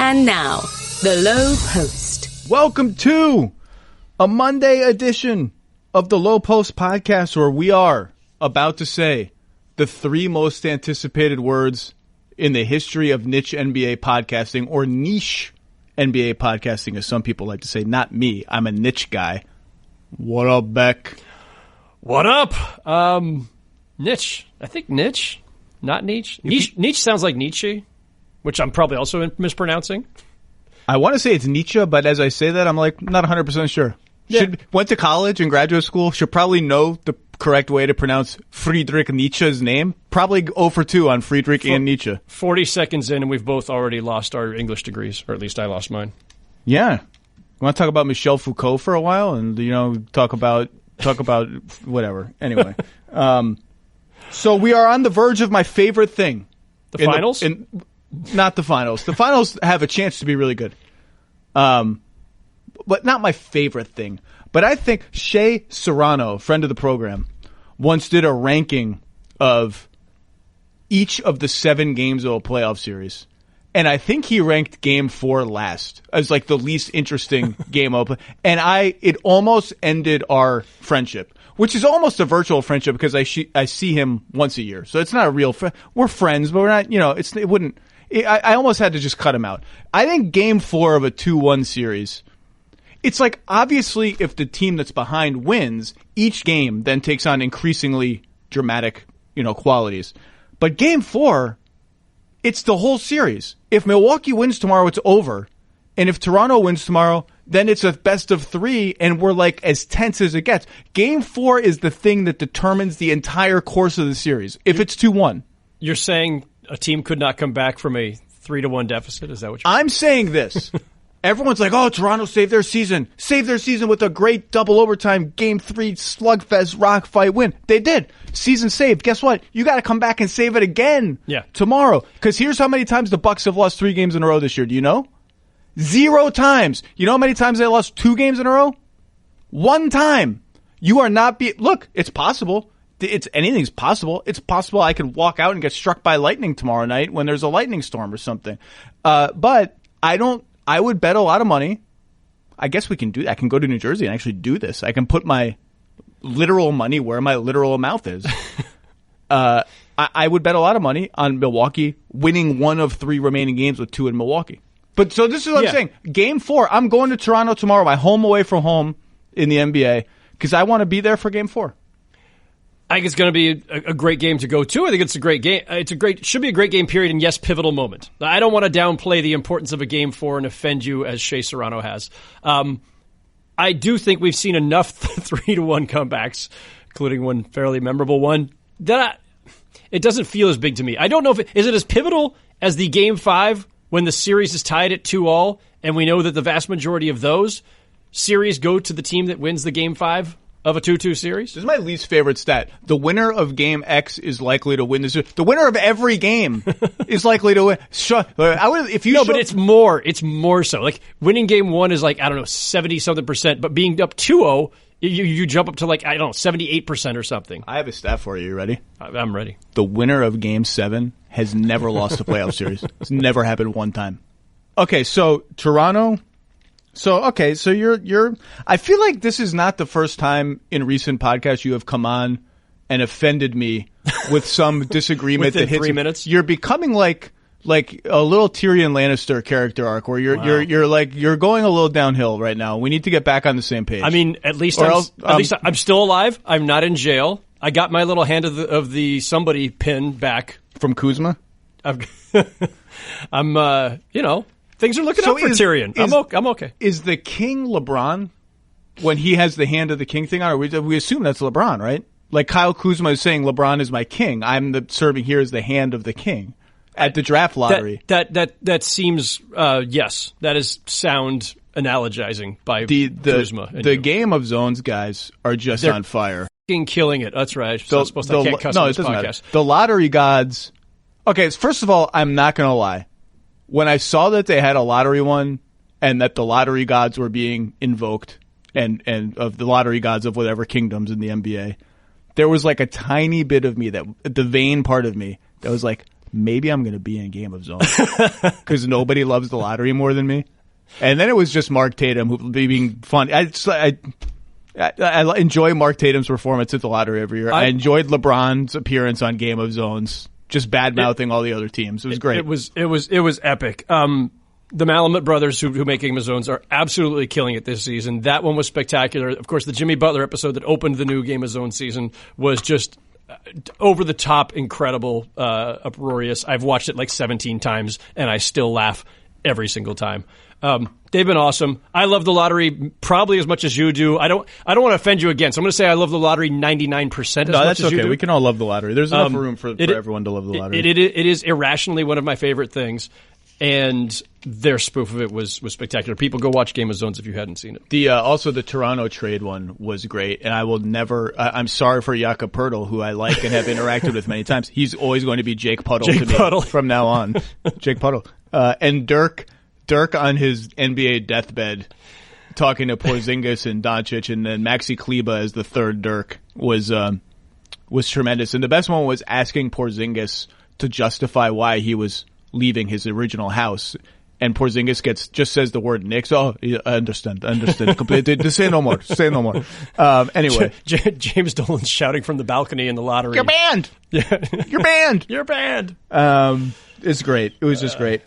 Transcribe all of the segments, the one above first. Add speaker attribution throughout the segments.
Speaker 1: And now, the Lowe Post.
Speaker 2: Welcome to a Monday edition of the Lowe Post podcast, where we are about to say the three most anticipated words in the history of niche NBA podcasting, or niche NBA podcasting, as some people like to say. Not me. I'm a niche guy. What up, Beck?
Speaker 3: What up? Niche. I think niche, not niche. Niche sounds like Nietzsche, which I'm probably also mispronouncing.
Speaker 2: I want to say it's Nietzsche, but as I say that, I'm like not 100% sure.
Speaker 3: Yeah.
Speaker 2: Went to college and graduate school, should probably know the correct way to pronounce Friedrich Nietzsche's name. Probably 0 for 2 on Friedrich and Nietzsche.
Speaker 3: 40 seconds in, and we've both already lost our English degrees, or at least I lost mine.
Speaker 2: Yeah. You want to talk about Michel Foucault for a while and, talk about whatever. Anyway. So we are on the verge of my favorite thing.
Speaker 3: The finals?
Speaker 2: Not the finals. The finals have a chance to be really good. But not my favorite thing. But I think Shea Serrano, friend of the program, once did a ranking of each of the 7 games of a playoff series. And I think he ranked Game 4 last as like the least interesting game of play. And it almost ended our friendship, which is almost a virtual friendship because I see him once a year. So it's not a real friend. We're friends, but we're not, I almost had to just cut him out. I think Game 4 of a 2-1 series, it's like, obviously, if the team that's behind wins, each game then takes on increasingly dramatic, qualities. But Game 4, it's the whole series. If Milwaukee wins tomorrow, it's over. And if Toronto wins tomorrow, then it's a best of 3, and we're like as tense as it gets. Game 4 is the thing that determines the entire course of the series, if it's 2-1.
Speaker 3: You're saying a team could not come back from a 3-1 deficit? Is that what
Speaker 2: I'm saying? This. Everyone's like, oh, Toronto saved their season. Saved their season with a great double overtime Game 3 slugfest rock fight win. They did. Season saved. Guess what? You got to come back and save it again tomorrow. Because here's how many times the Bucks have lost 3 games in a row this year. Do you know? 0 times. You know how many times they lost 2 games in a row? 1 time. You are not look, it's possible. Anything's possible. It's possible I could walk out and get struck by lightning tomorrow night when there's a lightning storm or something. But I would bet a lot of money. I guess we can do that. I can go to New Jersey and actually do this. I can put my literal money where my literal mouth is. I would bet a lot of money on Milwaukee winning 1 of 3 remaining games with 2 in Milwaukee. But so this is what I'm saying. Game 4, I'm going to Toronto tomorrow, my home away from home in the NBA, because I want to be there for Game 4.
Speaker 3: I think it's going to be a great game to go to. I think it's a great game. Should be a great game, period, and yes, pivotal moment. I don't want to downplay the importance of a Game 4 and offend you as Shea Serrano has. I do think we've seen enough 3-1 comebacks, including one fairly memorable one, that it doesn't feel as big to me. I don't know if is it as pivotal as the Game 5 when the series is tied at 2-all, and we know that the vast majority of those series go to the team that wins the Game 5 of a 2-2 series?
Speaker 2: This is my least favorite stat. The winner of Game X is likely to win this. The winner of every game is likely to win. But
Speaker 3: it's more. It's more so. Like, winning Game 1 is like, 70-something%, but being up 2-0, you jump up to 78% or something.
Speaker 2: I have a stat for you. You ready?
Speaker 3: I'm ready.
Speaker 2: The winner of Game 7 has never lost a playoff series. It's never happened one time. Okay, so Toronto... So you're I feel like this is not the first time in recent podcasts you have come on and offended me with some disagreement
Speaker 3: within
Speaker 2: that hits
Speaker 3: 3 minutes.
Speaker 2: You're becoming like a little Tyrion Lannister character arc where you're going a little downhill right now. We need to get back on the same page.
Speaker 3: I mean, at least I'm still alive. I'm not in jail. I got my little hand of the somebody pin back
Speaker 2: from Kuzma.
Speaker 3: I'm things are looking up for Tyrion. I'm okay.
Speaker 2: Is the king LeBron when he has the hand of the king thing on? Or we assume that's LeBron, right? Like Kyle Kuzma is saying, LeBron is my king. I'm serving here as the hand of the king at the draft lottery.
Speaker 3: That seems yes. That is sound analogizing by Kuzma.
Speaker 2: The Game of Zones guys are just on fire.
Speaker 3: Killing it. That's right. I can't cuss on this podcast.
Speaker 2: Matter. The lottery gods. Okay, first of all, I'm not going to lie. When I saw that they had a lottery one and that the lottery gods were being invoked and of the lottery gods of whatever kingdoms in the NBA, there was like a tiny bit of me, that the vain part of me, that was like, maybe I'm going to be in Game of Zones because nobody loves the lottery more than me. And then it was just Mark Tatum who being fun. I enjoy Mark Tatum's performance at the lottery every year. I enjoyed LeBron's appearance on Game of Zones, just bad mouthing all the other teams. It was great.
Speaker 3: It was epic. The Malamut brothers who make Game of Zones are absolutely killing it this season. That one was spectacular. Of course, the Jimmy Butler episode that opened the new Game of Zones season was just over the top, incredible, uproarious. I've watched it like 17 times and I still laugh every single time. They've been awesome. I love the lottery probably as much as you do. I don't want to offend you again, so I'm going to say I love the lottery 99% as much as you do.
Speaker 2: No, that's okay. We can all love the lottery. There's enough room for everyone to love the lottery.
Speaker 3: It is irrationally one of my favorite things, and their spoof of it was spectacular. People, go watch Game of Zones if you hadn't seen it.
Speaker 2: Also the Toronto trade one was great, and I will never. I'm sorry for Jakob Poeltl, who I like and have interacted with many times. He's always going to be Jake Puddle to me from now on. Jake Puddle and Dirk on his NBA deathbed, talking to Porzingis and Doncic, and then Maxi Kleber as the third Dirk was tremendous. And the best one was asking Porzingis to justify why he was leaving his original house. And Porzingis just says the word Knicks. Oh, I understand completely. Say no more. Anyway.
Speaker 3: James Dolan's shouting from the balcony in the lottery.
Speaker 2: You're banned! You're banned!
Speaker 3: You're banned!
Speaker 2: It's great. It was just great.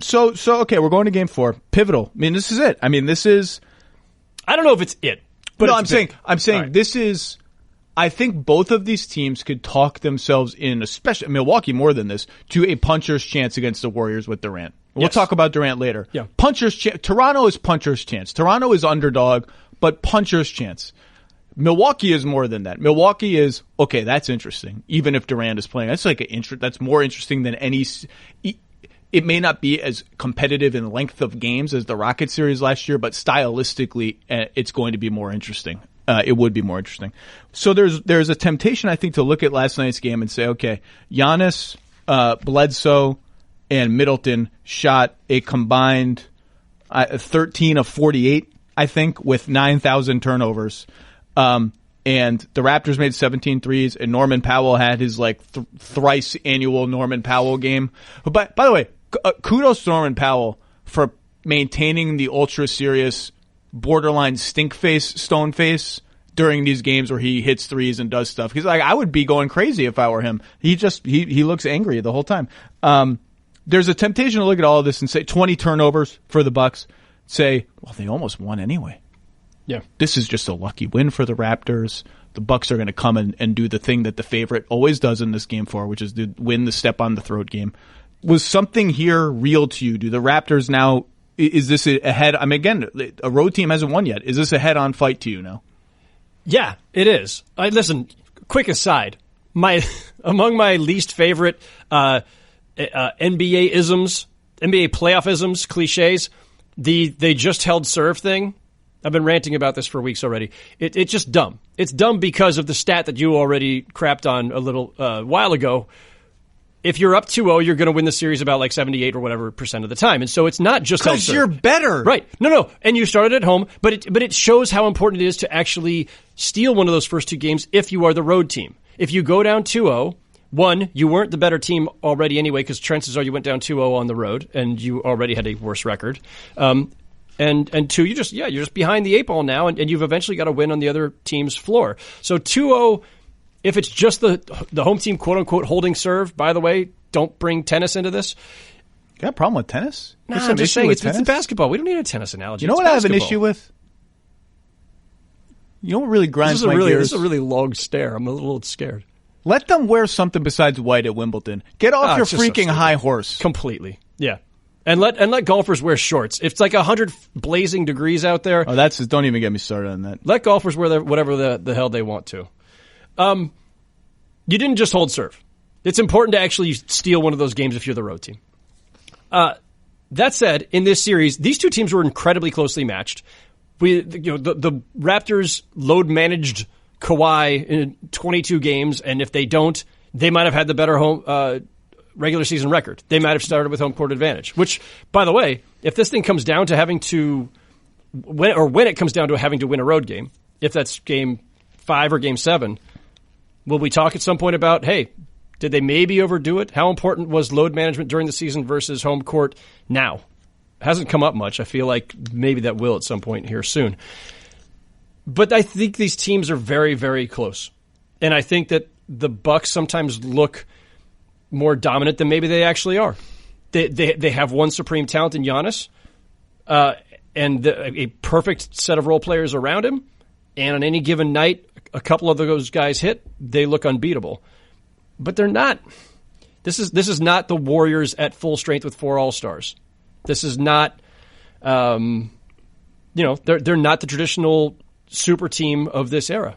Speaker 2: So okay, we're going to game 4. Pivotal. I mean, this is it. I mean, this is...
Speaker 3: I don't know if it's it. But
Speaker 2: no, I'm saying right. This is... I think both of these teams could talk themselves in, especially Milwaukee more than this, to a puncher's chance against the Warriors with Durant. We'll talk about Durant later. Yeah. Puncher's chance. Toronto is puncher's chance. Toronto is underdog, but puncher's chance. Milwaukee is more than that. Milwaukee is, okay, that's interesting. Even if Durant is playing, that's more interesting than any. It may not be as competitive in length of games as the Rocket series last year, but stylistically, it's going to be more interesting. It would be more interesting. So there's a temptation, I think, to look at last night's game and say, okay, Giannis, Bledsoe, and Middleton shot a combined 13 of 48, I think, with 9,000 turnovers. And the Raptors made 17 threes, and Norman Powell had his thrice annual Norman Powell game. But by the way, kudos to Norman Powell for maintaining the ultra serious, borderline stink face, stone face during these games where he hits threes and does stuff. He's like, I would be going crazy if I were him. He looks angry the whole time. There's a temptation to look at all of this and say 20 turnovers for the Bucks. Say, well, they almost won anyway.
Speaker 3: Yeah.
Speaker 2: This is just a lucky win for the Raptors. The Bucks are going to come and do the thing that the favorite always does in this game win the win the step on the throat game. Was something here real to you? Do the Raptors now, is this a head? I mean, again, a road team hasn't won yet. Is this a head-on fight to you now?
Speaker 3: Yeah, it is. Listen, quick aside. Among my least favorite NBA isms, NBA playoff isms, cliches, they just held serve thing. I've been ranting about this for weeks already. It's just dumb. It's dumb because of the stat that you already crapped on a little while ago. If you're up 2-0, you're going to win the series about 78 or whatever % of the time. And so it's not just
Speaker 2: because you're better.
Speaker 3: Right. No. And you started at home, but it shows how important it is to actually steal one of those first two games if you are the road team. If you go down 2-0, one, you weren't the better team already anyway, because chances are you went down 2-0 on the road and you already had a worse record. And two, you're just behind the 8 ball now, and you've eventually got to win on the other team's floor. So 2-0, if it's just the home team, quote unquote, holding serve, by the way, don't bring tennis into this.
Speaker 2: You got a problem with tennis?
Speaker 3: No, I'm just saying it's basketball. We don't need a tennis analogy.
Speaker 2: You know what I have an issue with? You know what really grinds my gears?
Speaker 3: This is a really long stare. I'm a little scared.
Speaker 2: Let them wear something besides white at Wimbledon. Get off your freaking high horse.
Speaker 3: Completely. Yeah. And let golfers wear shorts. If it's 100 blazing degrees out there.
Speaker 2: Oh, don't even get me started on that.
Speaker 3: Let golfers wear whatever the hell they want to. You didn't just hold serve. It's important to actually steal one of those games if you're the road team. That said, in this series, these two teams were incredibly closely matched. The Raptors load managed Kawhi in 22 games, and if they don't, they might have had the better home regular season record. They might have started with home court advantage. Which, by the way, if this thing comes down to having to when it comes down to having to win a road game, if that's game 5 or game 7, will we talk at some point about, hey, Did they maybe overdo it? How important was load management during the season versus home court now? Hasn't come up much. I feel like maybe that will at some point here soon. But I think these teams are very, very close. And I think that the Bucks sometimes look more dominant than maybe they actually are. They have one supreme talent in Giannis, and a perfect set of role players around him. And on any given night, a couple of those guys hit, they look unbeatable. But they're not. This is not the Warriors at full strength with 4 All-Stars. This is not, they're not the traditional super team of this era.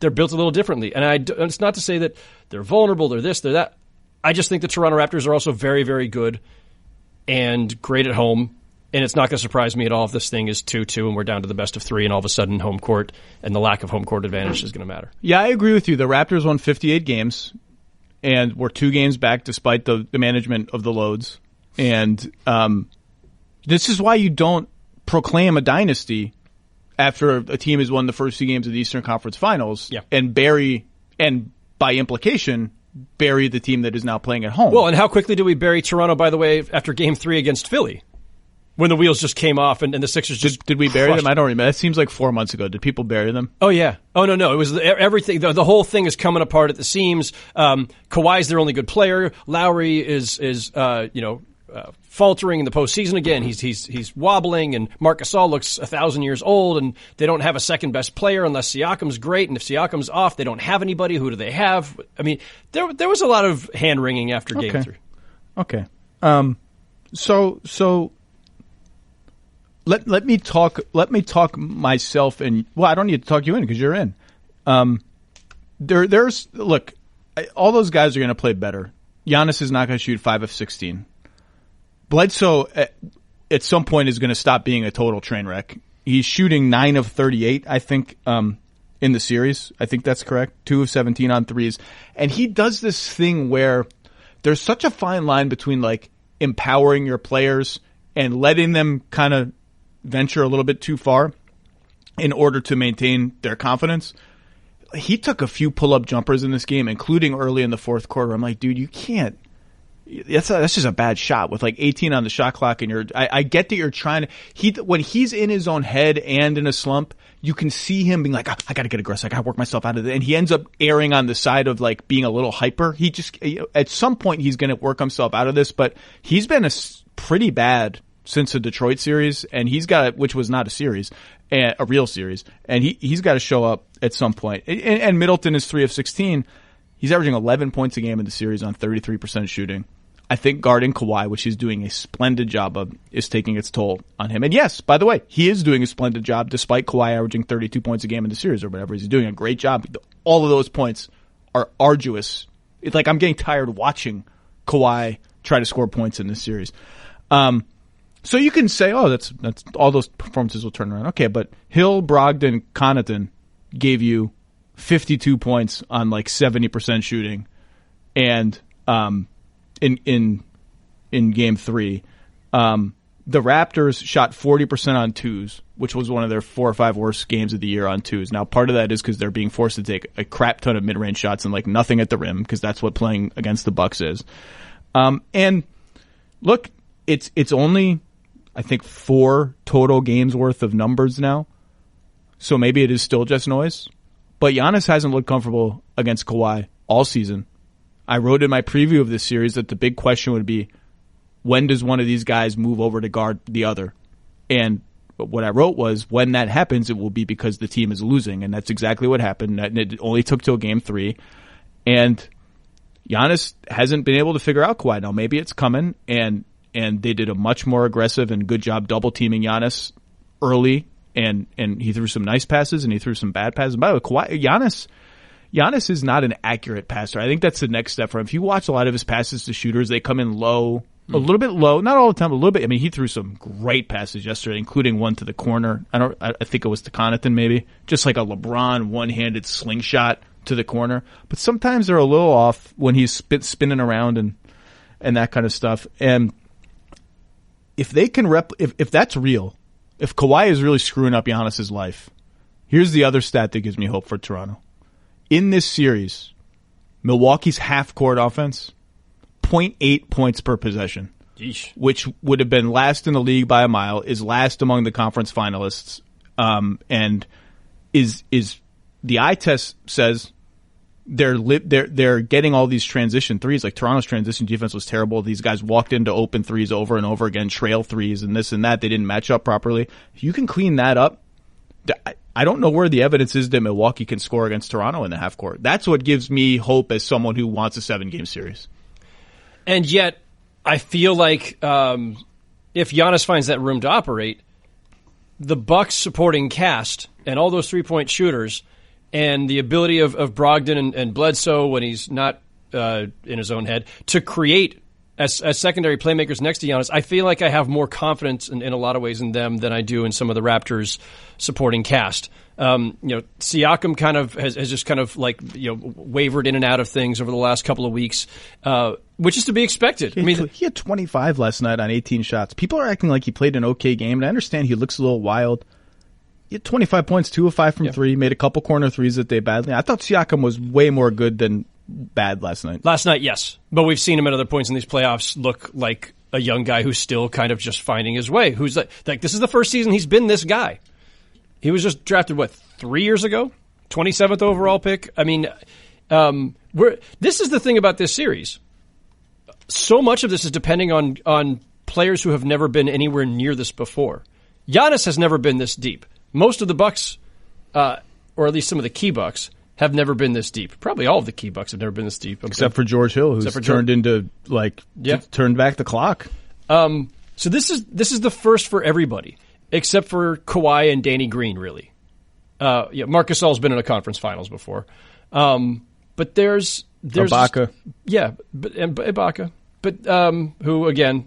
Speaker 3: They're built a little differently. And it's not to say that they're vulnerable, they're this, they're that. I just think the Toronto Raptors are also very, very good and great at home. And it's not going to surprise me at all if this thing is 2-2 and we're down to the best of 3 and all of a sudden home court and the lack of home court advantage is going to matter.
Speaker 2: Yeah, I agree with you. The Raptors won 58 games and were 2 games back despite the management of the loads. And this is why you don't proclaim a dynasty after a team has won the first 2 games of the Eastern Conference Finals and by implication, bury the team that is now playing at home.
Speaker 3: Well, and how quickly did we bury Toronto, by the way, after Game 3 against Philly? When the wheels just came off and the Sixers just
Speaker 2: Did we bury them? I don't remember. That seems like 4 months ago. Did people bury them?
Speaker 3: Oh, yeah. Oh, no. It was everything. The whole thing is coming apart at the seams. Kawhi's their only good player. Lowry is faltering in the postseason again. He's wobbling, and Marc Gasol looks 1,000 years old, and they don't have a second best player unless Siakam's great. And if Siakam's off, they don't have anybody. Who do they have? I mean, there was a lot of hand wringing after Game 3.
Speaker 2: Okay. So let me talk myself and I don't need to talk you in because you're in. Look, all those guys are going to play better. Giannis is not going to shoot 5 of 16. Bledsoe at some point is going to stop being a total train wreck. He's shooting 9 of 38, I think, in the series. I think that's correct. 2 of 17 on threes. And he does this thing where there's such a fine line between like empowering your players and letting them kind of venture a little bit too far in order to maintain their confidence. He took a few pull-up jumpers in this game, including early in the fourth quarter. I'm like, dude, you can't. That's just a bad shot with like 18 on the shot clock, and I get that you're trying to. When he's in his own head and in a slump, you can see him being like, I got to get aggressive, I got to work myself out of it, and he ends up erring on the side of like being a little hyper. He just at some point he's going to work himself out of this, but he's been pretty bad since the Detroit series, and which was not a series, a real series, and he's got to show up at some point. And Middleton is 3 of 16. He's averaging 11 points a game in the series on 33% shooting. I think guarding Kawhi, which he's doing a splendid job of, is taking its toll on him. And yes, by the way, he is doing a splendid job despite Kawhi averaging 32 points a game in the series or whatever. He's doing a great job. All of those points are arduous. It's like I'm getting tired watching Kawhi try to score points in this series. So you can say, oh, that's all those performances will turn around. Okay, but Hill, Brogdon, Connaughton gave you 52 points on like 70% shooting, and in Game 3, the Raptors shot 40% on twos, which was one of their 4 or 5 worst games of the year on twos. Now, part of that is because they're being forced to take a crap ton of mid-range shots and like nothing at the rim, because that's what playing against the Bucks is. And look, it's only, I think, 4 total games worth of numbers now, so maybe it is still just noise. But Giannis hasn't looked comfortable against Kawhi all season. I wrote in my preview of this series that the big question would be, when does one of these guys move over to guard the other? And what I wrote was, when that happens, it will be because the team is losing. And that's exactly what happened. And it only took till Game 3. And Giannis hasn't been able to figure out Kawhi. Now, maybe it's coming. And they did a much more aggressive and good job double-teaming Giannis early. And he threw some nice passes and he threw some bad passes. By the way, Giannis is not an accurate passer. I think that's the next step for him. If you watch a lot of his passes to shooters, they come in low, a little bit low, not all the time, but a little bit. I mean, he threw some great passes yesterday, including one to the corner. I think it was to Connaughton, maybe, just like a LeBron one-handed slingshot to the corner. But sometimes they're a little off when he's spinning around and that kind of stuff. And if they can if that's real, if Kawhi is really screwing up Giannis's life, here's the other stat that gives me hope for Toronto. In this series, Milwaukee's half-court offense, 0.8 points per possession,
Speaker 3: Yeesh.
Speaker 2: which would have been last in the league by a mile, is last among the conference finalists, and is the eye test says they're getting all these transition threes. Like Toronto's transition defense was terrible. These guys walked into open threes over and over again, trail threes and this and that. They didn't match up properly. If you can clean that up, I don't know where the evidence is that Milwaukee can score against Toronto in the half court. That's what gives me hope as someone who wants a 7-game series.
Speaker 3: And yet, I feel like if Giannis finds that room to operate, the Bucks supporting cast and all those three-point shooters and the ability of Brogdon and Bledsoe when he's not in his own head to create as secondary playmakers next to Giannis, I feel like I have more confidence in a lot of ways in them than I do in some of the Raptors supporting cast. Siakam kind of has just kind of wavered in and out of things over the last couple of weeks, which is to be expected.
Speaker 2: He had 25 last night on 18 shots. People are acting like he played an okay game, and I understand he looks a little wild. He had 25 points, 2 of 5 from 3, made a couple corner threes that they badly. I thought Siakam was way more good than bad last night.
Speaker 3: Last night, yes. But we've seen him at other points in these playoffs look like a young guy who's still kind of just finding his way. Who's like this is the first season he's been this guy. He was just drafted, 3 years ago? 27th overall pick? I mean, this is the thing about this series. So much of this is depending on players who have never been anywhere near this before. Giannis has never been this deep. Most of the Bucks, or at least some of the key Bucks, have never been this deep. Probably all of the key Bucks have never been this deep.
Speaker 2: Except for George Hill, who's turned into, turned back the clock.
Speaker 3: So this is the first for everybody, except for Kawhi and Danny Green, really. Marc Gasol's been in a conference finals before. But there's
Speaker 2: Ibaka.
Speaker 3: Ibaka. But who, again,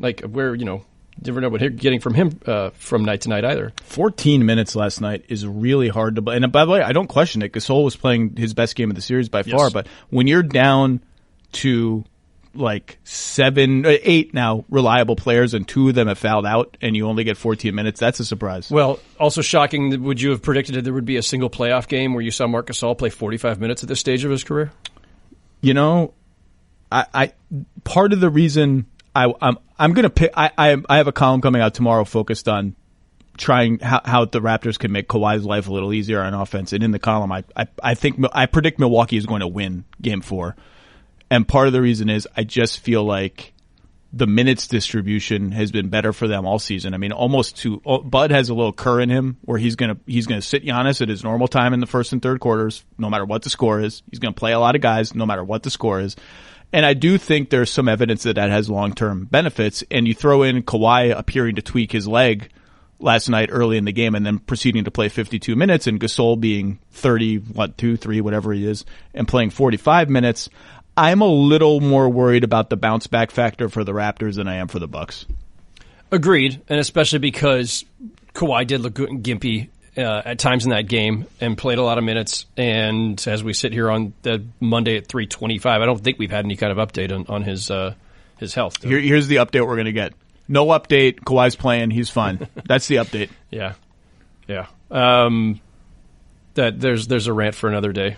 Speaker 3: never know what you're getting from him from night to night either.
Speaker 2: 14 minutes last night is really hard to... And by the way, I don't question it. Gasol was playing his best game of the series by far. But when you're down to 8 now reliable players and 2 of them have fouled out and you only get 14 minutes, that's a surprise.
Speaker 3: Well, also shocking, would you have predicted that there would be a single playoff game where you saw Marc Gasol play 45 minutes at this stage of his career?
Speaker 2: I part of the reason... I'm going to pick. I have a column coming out tomorrow focused on trying how the Raptors can make Kawhi's life a little easier on offense. And in the column, I predict Milwaukee is going to win Game 4. And part of the reason is I just feel like the minutes distribution has been better for them all season. I mean, Bud has a little Kerr in him where he's going to sit Giannis at his normal time in the first and third quarters, no matter what the score is. He's going to play a lot of guys, no matter what the score is. And I do think there's some evidence that has long-term benefits. And you throw in Kawhi appearing to tweak his leg last night early in the game and then proceeding to play 52 minutes and Gasol being 2, 3, whatever he is, and playing 45 minutes. I'm a little more worried about the bounce-back factor for the Raptors than I am for the Bucks.
Speaker 3: Agreed, and especially because Kawhi did look gimpy at times in that game and played a lot of minutes. And as we sit here on the Monday at 3:25, I don't think we've had any kind of update on his health.
Speaker 2: Here's the update we're going to get. No update. Kawhi's playing. He's fine. That's the update.
Speaker 3: Yeah. That there's a rant for another day.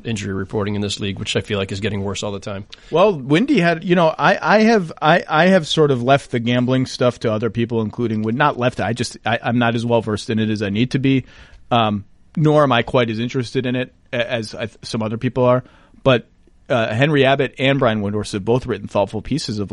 Speaker 3: Injury reporting in this league, which I feel like is getting worse all the time.
Speaker 2: Well, Windy had, I have sort of left the gambling stuff to other people, including not left. I'm not as well versed in it as I need to be. Nor am I quite as interested in it as some other people are. But Henry Abbott and Brian Windhorst have both written thoughtful pieces of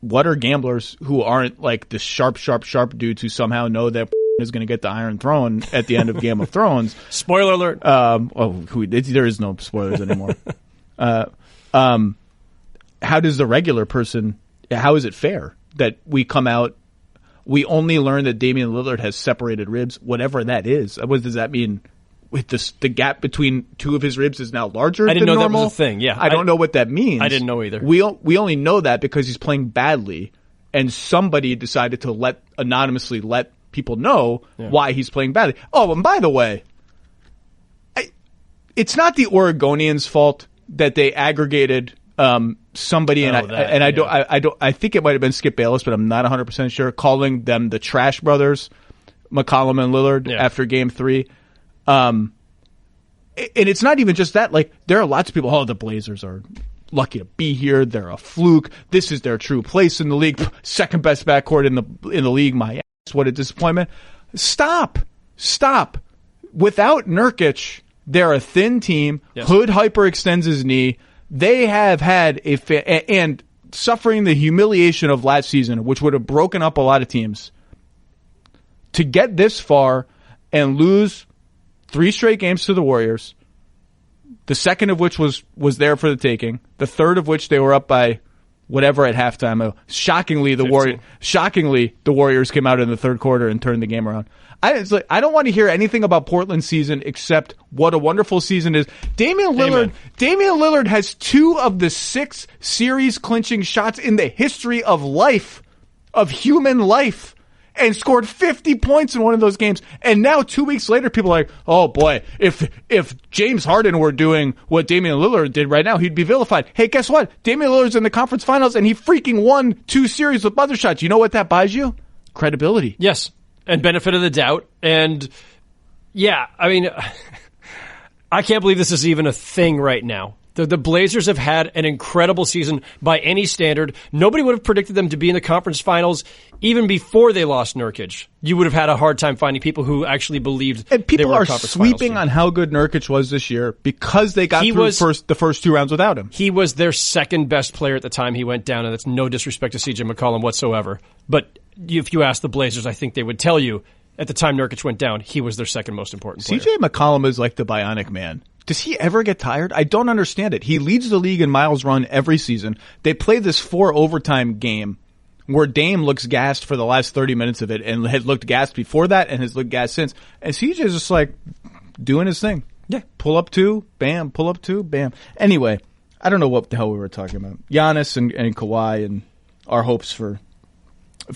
Speaker 2: what are gamblers who aren't the sharp dudes who somehow know that is going to get the Iron Throne at the end of Game of Thrones.
Speaker 3: Spoiler alert.
Speaker 2: There is no spoilers anymore. How does the regular person, how is it fair that we come out, we only learn that Damian Lillard has separated ribs, whatever that is? What does that mean? With the gap between 2 of his ribs is now larger than normal?
Speaker 3: I didn't know that was a thing, yeah.
Speaker 2: I don't know what that means.
Speaker 3: I didn't know either.
Speaker 2: We only know that because he's playing badly and somebody decided to anonymously let people know why he's playing badly. Oh, and by the way, it's not the Oregonians' fault that they aggregated somebody, I think it might have been Skip Bayless, but I'm not 100% sure, calling them the Trash Brothers, McCollum and Lillard, after Game 3. And it's not even just that. Like, there are lots of people, the Blazers are lucky to be here. They're a fluke. This is their true place in the league. Second best backcourt in the league. My ass, what a disappointment. Stop. Without Nurkic, they're a thin team. Yes. Hood hyperextends his knee. They have had and suffering the humiliation of last season, which would have broken up a lot of teams. To get this far and lose 3 straight games to the Warriors, the second of which was there for the taking, the third of which they were up by whatever at halftime. Shockingly, the Warriors came out in the third quarter and turned the game around. I don't want to hear anything about Portland's season except what a wonderful season is. Damian Lillard has 2 of the 6 series clinching shots in the history of human life, and scored 50 points in one of those games. And now 2 weeks later, people are like, oh boy, if James Harden were doing what Damian Lillard did right now, he'd be vilified. Hey, guess what? Damian Lillard's in the conference finals and he freaking won 2 series with buzzer shots. You know what that buys you? Credibility.
Speaker 3: Yes. And benefit of the doubt. And yeah, I mean, I can't believe this is even a thing right now. The Blazers have had an incredible season by any standard. Nobody would have predicted them to be in the conference finals even before they lost Nurkic. You would have had a hard time finding people who actually believed
Speaker 2: and people
Speaker 3: they were
Speaker 2: are
Speaker 3: a conference
Speaker 2: sweeping on how good Nurkic was this year because they got through the first 2 rounds without him.
Speaker 3: He was their second best player at the time he went down, and that's no disrespect to CJ McCollum whatsoever. But if you ask the Blazers, I think they would tell you at the time Nurkic went down, he was their second most important player.
Speaker 2: CJ McCollum is like the bionic man. Does he ever get tired? I don't understand it. He leads the league in miles run every season. They play this 4 overtime game where Dame looks gassed for the last 30 minutes of it and had looked gassed before that and has looked gassed since. And CJ's just like doing his thing. Yeah. Pull up 2, bam. Pull up 2, bam. Anyway, I don't know what the hell we were talking about. Giannis and Kawhi and our hopes for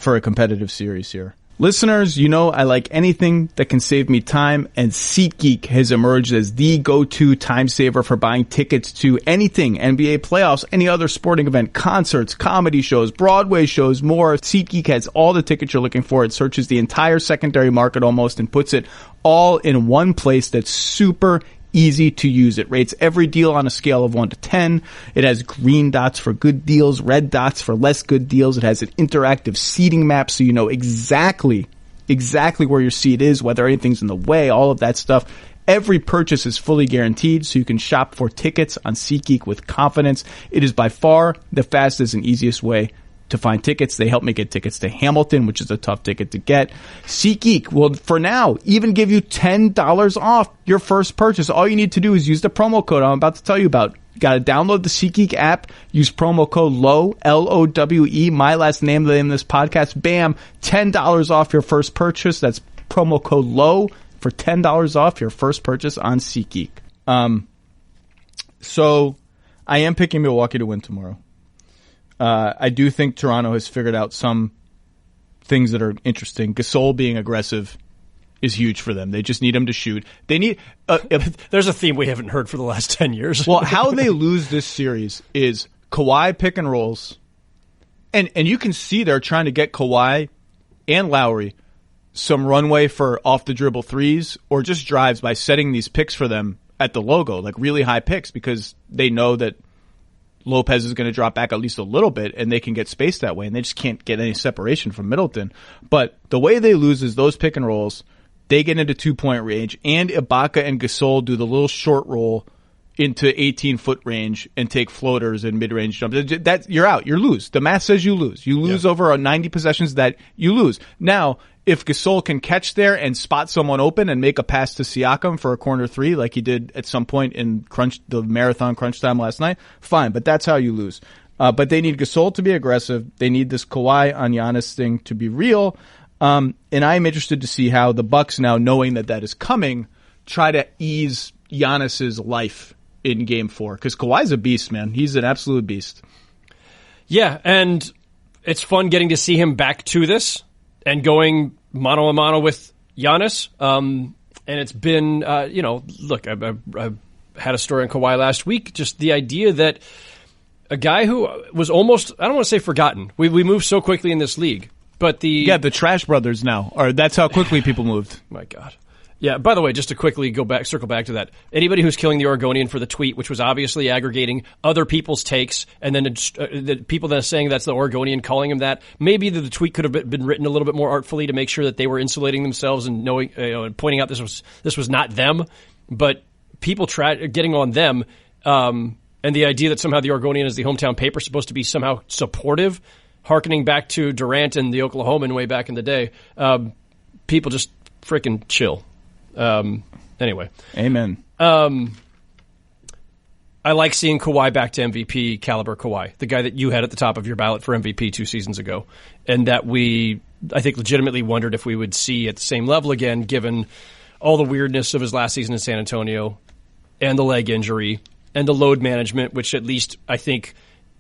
Speaker 2: a competitive series here. Listeners, you know I like anything that can save me time, and SeatGeek has emerged as the go-to time saver for buying tickets to anything, NBA playoffs, any other sporting event, concerts, comedy shows, Broadway shows, more. SeatGeek has all the tickets you're looking for. It searches the entire secondary market almost and puts it all in one place that's super easy to use. It rates every deal on a scale of 1 to 10. It has green dots for good deals, red dots for less good deals. It has an interactive seating map so you know exactly where your seat is, whether anything's in the way, all of that stuff. Every purchase is fully guaranteed, so you can shop for tickets on SeatGeek with confidence. It is by far the fastest and easiest way to find tickets. They help me get tickets to Hamilton, which is a tough ticket to get. SeatGeek will, for now, even give you $10 off your first purchase. All you need to do is use the promo code I'm about to tell you about. You got to download the SeatGeek app, use promo code Lowe, Lowe, my last name, the name of this podcast. Bam, $10 off your first purchase. That's promo code Lowe for $10 off your first purchase on SeatGeek. So I am picking Milwaukee to win tomorrow. I do think Toronto has figured out some things that are interesting. Gasol being aggressive is huge for them. They just need him to shoot. They need.
Speaker 3: There's a theme we haven't heard for the last 10 years.
Speaker 2: Well, how they lose this series is Kawhi pick and rolls, and you can see they're trying to get Kawhi and Lowry some runway for off the dribble threes or just drives by setting these picks for them at the logo, like really high picks, because they know that Lopez is going to drop back at least a little bit, and they can get space that way, and they just can't get any separation from Middleton. But the way they lose is those pick and rolls. They get into 2-point range, and Ibaka and Gasol do the little short roll into 18-foot range and take floaters and mid-range jumps. You're out. You lose. The math says you lose. You lose over 90 possessions that you lose. Now, if Gasol can catch there and spot someone open and make a pass to Siakam for a corner 3 like he did at some point in the marathon crunch time last night, fine, but that's how you lose. But they need Gasol to be aggressive. They need this Kawhi on Giannis thing to be real. And I'm interested to see how the Bucks, now knowing that is coming, try to ease Giannis's life in Game 4. Because Kawhi's a beast, man. He's an absolute beast.
Speaker 3: Yeah, and it's fun getting to see him back to this and going mano-a-mano with Giannis. And it's been, look, I had a story on Kawhi last week, just the idea that a guy who was almost, I don't want to say forgotten. We moved so quickly in this league. But the
Speaker 2: Trash Brothers now, or that's how quickly people moved.
Speaker 3: My God. Yeah, by the way, just to quickly circle back to that, anybody who's killing the Oregonian for the tweet, which was obviously aggregating other people's takes, and then the people that are saying that's the Oregonian calling him that, maybe the tweet could have been written a little bit more artfully to make sure that they were insulating themselves and knowing, and pointing out this was not them, but people getting on them, and the idea that somehow the Oregonian is the hometown paper supposed to be somehow supportive, hearkening back to Durant and the Oklahoman way back in the day, people just freaking chill. Anyway.
Speaker 2: Amen.
Speaker 3: I like seeing Kawhi back to MVP caliber Kawhi, the guy that you had at the top of your ballot for MVP 2 seasons ago, and that I think, legitimately wondered if we would see at the same level again, given all the weirdness of his last season in San Antonio and the leg injury and the load management, which at least I think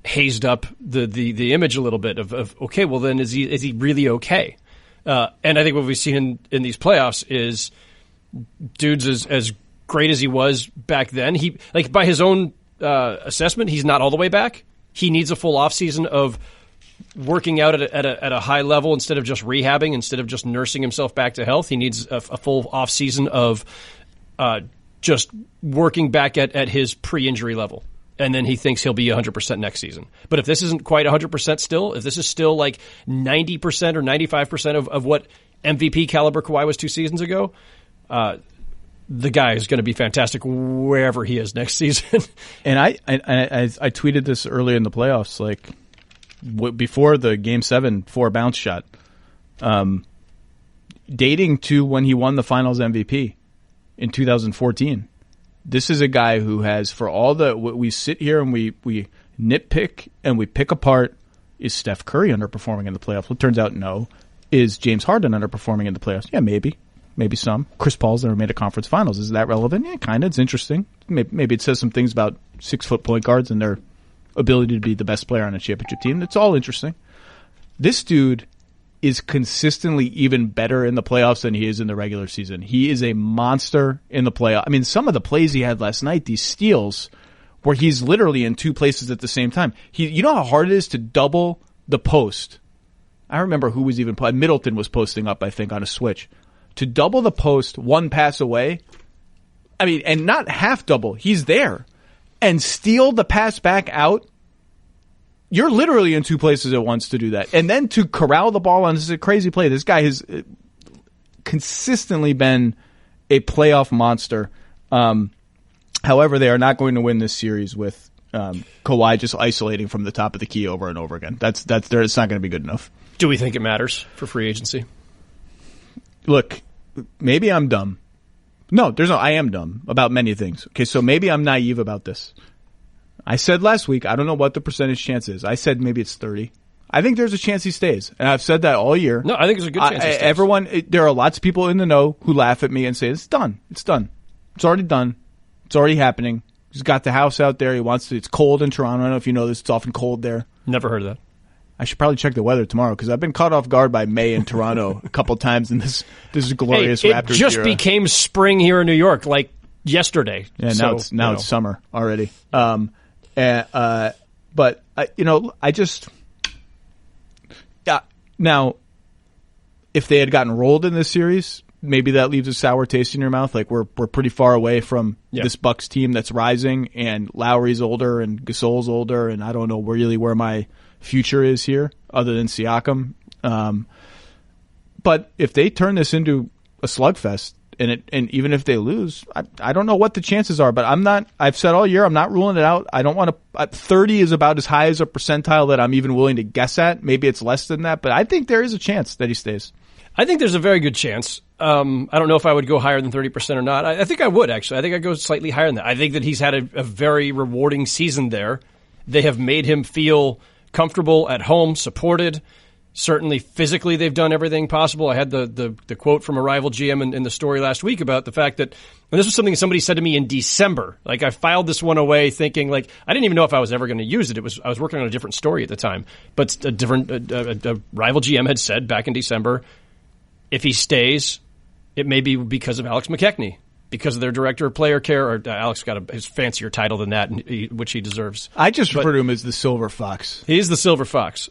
Speaker 3: hazed up the image a little bit of okay, well then is he really okay? And I think what we've seen in these playoffs is dude's as great as he was back then. He, like, by his own assessment, he's not all the way back. He needs a full offseason of working out at a high level instead of just rehabbing, instead of just nursing himself back to health. He needs a full offseason of just working back at his pre-injury level. And then he thinks he'll be 100% next season. But if this isn't quite 100% still, if this is still like 90% or 95% of what MVP caliber Kawhi was 2 seasons ago, the guy is going to be fantastic wherever he is next season.
Speaker 2: And I tweeted this earlier in the playoffs, like before the Game 7 4 bounce shot, dating to when he won the Finals MVP in 2014. This is a guy who has, for all we sit here and we nitpick and we pick apart, is Steph Curry underperforming in the playoffs? Well, it turns out no. Is James Harden underperforming in the playoffs? Yeah, maybe some. Chris Paul's never made a conference finals. Is that relevant? Yeah, kind of. It's interesting. Maybe it says some things about 6-foot point guards and their ability to be the best player on a championship team. It's all interesting. This dude is consistently even better in the playoffs than he is in the regular season. He is a monster in the playoffs. I mean, some of the plays he had last night, these steals, where he's literally in 2 places at the same time. You know how hard it is to double the post? I remember who was even playing. Middleton was posting up, I think, on a switch. To double the post 1 pass away, I mean, and not half double, he's there, and steal the pass back out. You're literally in 2 places at once to do that. And then to corral the ball on, this is a crazy play. This guy has consistently been a playoff monster. However, they are not going to win this series with Kawhi just isolating from the top of the key over and over again. It's not going to be good enough.
Speaker 3: Do we think it matters for free agency?
Speaker 2: Look, maybe I'm dumb. No, I am dumb about many things. Okay, so maybe I'm naive about this. I said last week, I don't know what the percentage chance is. I said maybe it's 30. I think there's a chance he stays. And I've said that all year.
Speaker 3: No, I think there's a good chance he stays.
Speaker 2: There are lots of people in the know who laugh at me and say, it's done. It's done. It's already done. It's already happening. He's got the house out there. It's cold in Toronto. I don't know if you know this. It's often cold there.
Speaker 3: Never heard of that.
Speaker 2: I should probably check the weather tomorrow because I've been caught off guard by May in Toronto a couple times in this glorious Raptors
Speaker 3: It just
Speaker 2: era.
Speaker 3: became spring here in New York like yesterday.
Speaker 2: Yeah, now it's summer already. Now, if they had gotten rolled in this series, maybe that leaves a sour taste in your mouth. Like we're pretty far away from this Bucks team that's rising, and Lowry's older and Gasol's older, and I don't know really where my future is here other than Siakam. But if they turn this into a slugfest, and even if they lose, I don't know what the chances are, but I've said all year, I'm not ruling it out. I don't want to, 30 is about as high as a percentile that I'm even willing to guess at. Maybe it's less than that, but I think there is a chance that he stays.
Speaker 3: I think there's a very good chance. I don't know if I would go higher than 30% or not. I think I would, actually. I think I'd go slightly higher than that. I think that he's had a very rewarding season there. They have made him feel comfortable at home, supported. Certainly physically they've done everything possible. I had the quote from a rival GM in the story last week about the fact that, and this was something somebody said to me in December. Like I filed this one away thinking like, I didn't even know if I was ever going to use it. I was working on a different story at the time, but a rival GM had said back in December, if he stays, it may be because of Alex McKechnie, because of their director of player care, or Alex got his fancier title than that, which he deserves.
Speaker 2: I just refer to him as the Silver Fox.
Speaker 3: He's the Silver Fox.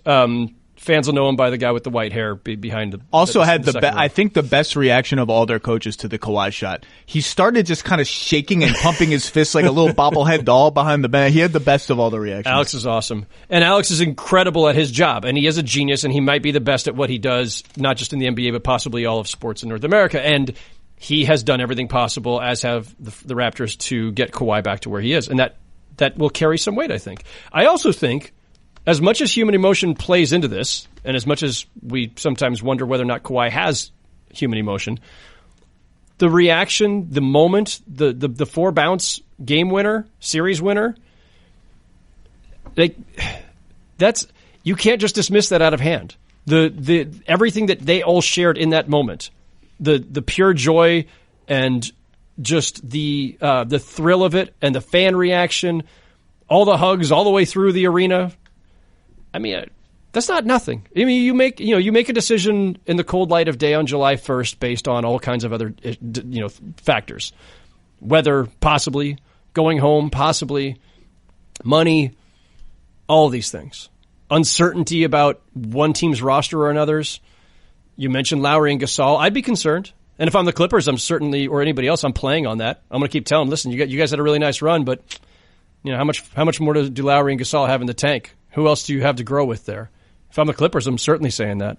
Speaker 3: Fans will know him by the guy with the white hair behind the.
Speaker 2: Also
Speaker 3: the
Speaker 2: had I
Speaker 3: row.
Speaker 2: think the best reaction of all their coaches to the Kawhi shot. He started just kind of shaking and pumping his fist like a little bobblehead doll behind the bench. He had the best of all the reactions.
Speaker 3: Alex is awesome. And Alex is incredible at his job. And he is a genius, and he might be the best at what he does, not just in the NBA, but possibly all of sports in North America. And he has done everything possible, as have the Raptors, to get Kawhi back to where he is. And that will carry some weight, I think. I also think, as much as human emotion plays into this, and as much as we sometimes wonder whether or not Kawhi has human emotion, the reaction, the moment, the 4-bounce game winner, series winner, that's, you can't just dismiss that out of hand. The everything that they all shared in that moment, the pure joy and just the thrill of it, and the fan reaction, all the hugs all the way through the arena. I mean, that's not nothing. I mean, you make a decision in the cold light of day on July 1st based on all kinds of other factors, weather possibly, going home possibly, money, all these things, uncertainty about one team's roster or another's. You mentioned Lowry and Gasol. I'd be concerned, and if I'm the Clippers, I'm certainly, or anybody else, I'm playing on that. I'm going to keep telling them, listen, you guys had a really nice run, but how much more do Lowry and Gasol have in the tank? Who else do you have to grow with there? If I'm the Clippers, I'm certainly saying that.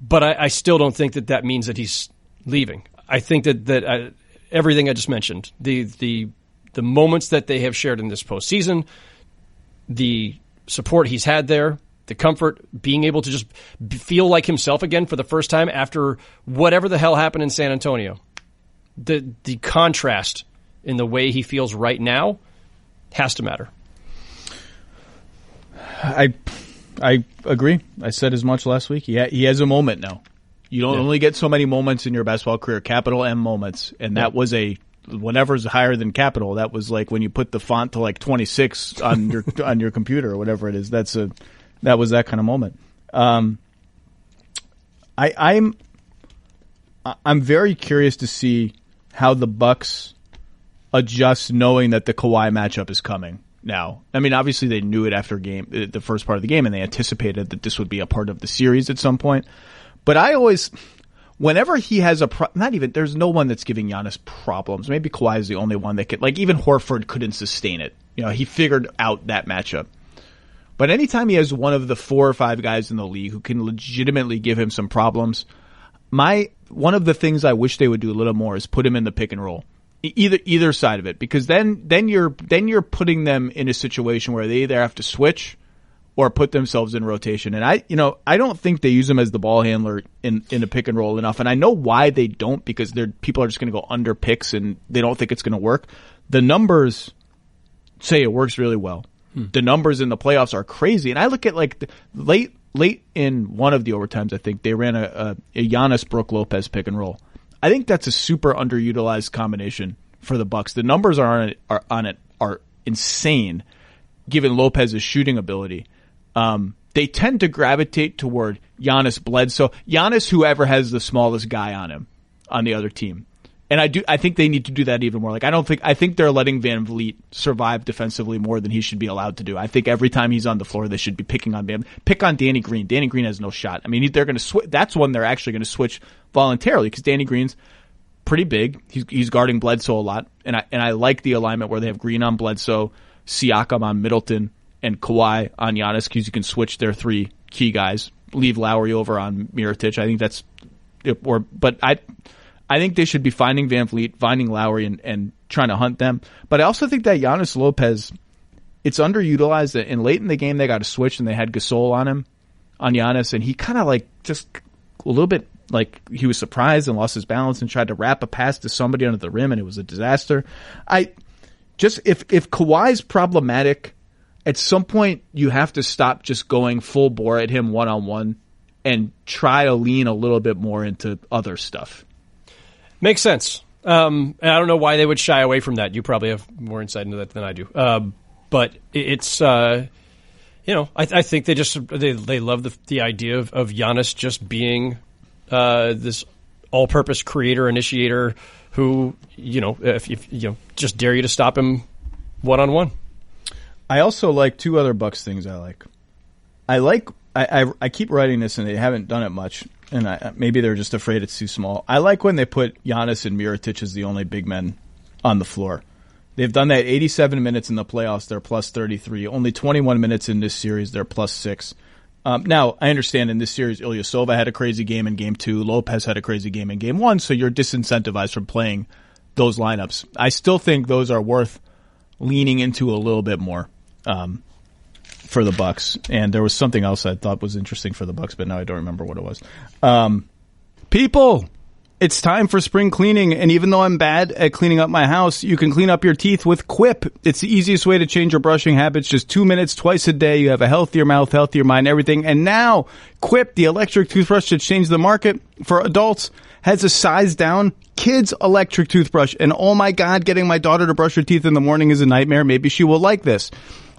Speaker 3: But I still don't think that means that he's leaving. I think that everything I just mentioned, the moments that they have shared in this postseason, the support he's had there, the comfort, being able to just feel like himself again for the first time after whatever the hell happened in San Antonio, the contrast in the way he feels right now has to matter.
Speaker 2: I agree. I said as much last week. He has a moment now. You don't only get so many moments in your basketball career, capital M moments, and that was whatever's higher than capital. That was like when you put the font to like 26 on your computer or whatever it is. That was that kind of moment. I'm very curious to see how the Bucks adjust, knowing that the Kawhi matchup is coming. Now, I mean, obviously they knew it after the first part of the game, and they anticipated that this would be a part of the series at some point. But I always, whenever he has there's no one that's giving Giannis problems. Maybe Kawhi is the only one that could, like even Horford couldn't sustain it. He figured out that matchup. But anytime he has one of the 4 or 5 guys in the league who can legitimately give him some problems, one of the things I wish they would do a little more is put him in the pick and roll. Either side of it, because then you're putting them in a situation where they either have to switch or put themselves in rotation. And I don't think they use him as the ball handler in a pick and roll enough. And I know why they don't, because people are just going to go under picks and they don't think it's going to work. The numbers say it works really well. The numbers in the playoffs are crazy. And I look at like late in one of the overtimes, I think they ran a Giannis Brook Lopez pick and roll. I think that's a super underutilized combination for the Bucks. The numbers are insane, given Lopez's shooting ability. They tend to gravitate toward Giannis Bledsoe. Giannis, whoever has the smallest guy on him on the other team. And I think they need to do that even more. Like I think they're letting Van Vliet survive defensively more than he should be allowed to do. I think every time he's on the floor, they should be picking on him. Pick on Danny Green. Danny Green has no shot. I mean, they're going to switch. That's one they're actually going to switch voluntarily, because Danny Green's pretty big. He's guarding Bledsoe a lot, and I like the alignment where they have Green on Bledsoe, Siakam on Middleton, and Kawhi on Giannis, because you can switch their 3 key guys. Leave Lowry over on Mirotic. I think that's, but I think they should be finding Van Vliet, finding Lowry, and trying to hunt them. But I also think that Giannis Lopez, it's underutilized. And late in the game, they got a switch and they had Gasol on Giannis, and he kind of like just a little bit like he was surprised and lost his balance and tried to wrap a pass to somebody under the rim, and it was a disaster. If Kawhi's problematic, at some point you have to stop just going full bore at him one-on-one and try to lean a little bit more into other stuff.
Speaker 3: Makes sense. And I don't know why they would shy away from that. You probably have more insight into that than I do. But it's, I think they love the idea of Giannis just being this all-purpose creator, initiator who, if just dare you to stop him one-on-one.
Speaker 2: I also like 2 other Bucks things I like. I like I keep writing this and they haven't done it much, and maybe they're just afraid it's too small. I like when they put Giannis and Mirotic as the only big men on the floor. They've done that 87 minutes in the playoffs. They're plus 33. Only 21 minutes in this series. They're plus 6. Now, I understand in this series, Ilyasova had a crazy game in Game 2. Lopez had a crazy game in Game 1, so you're disincentivized from playing those lineups. I still think those are worth leaning into a little bit more for the Bucks. And there was something else I thought was interesting for the Bucks, but now I don't remember what it was. People, it's time for spring cleaning, and even though I'm bad at cleaning up my house, you can clean up your teeth with Quip. It's the easiest way to change your brushing habits. Just 2 minutes twice a day. You have a healthier mouth, healthier mind, everything. And now, Quip, the electric toothbrush that changed the market for adults, has a size down kids electric toothbrush. And oh my God, getting my daughter to brush her teeth in the morning is a nightmare. Maybe she will like this.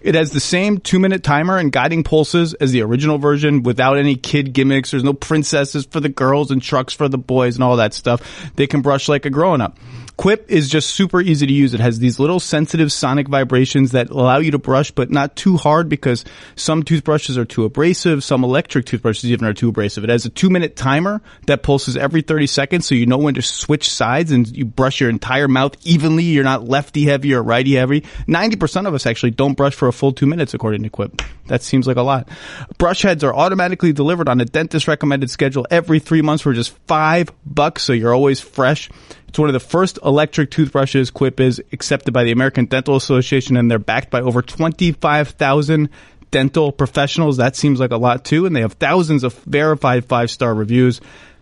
Speaker 2: It has the same 2-minute timer and guiding pulses as the original version without any kid gimmicks. There's no princesses for the girls and trucks for the boys and all that stuff. They can brush like a grown-up. Quip is just super easy to use. It has these little sensitive sonic vibrations that allow you to brush, but not too hard because some toothbrushes are too abrasive. Some electric toothbrushes even are too abrasive. It has a 2-minute timer that pulses every 30 seconds, so you know when to switch sides and you brush your entire mouth evenly. You're not lefty heavy or righty heavy. 90% of us actually don't brush for a full 2 minutes, according to Quip. That seems like a lot. Brush heads are automatically delivered on a dentist recommended schedule every 3 months for just $5, so you're always fresh. It's one of the first electric toothbrushes. Quip is accepted by the American Dental Association, and they're backed by over 25,000 dental professionals. That seems like a lot too, and they have thousands of verified 5-star reviews.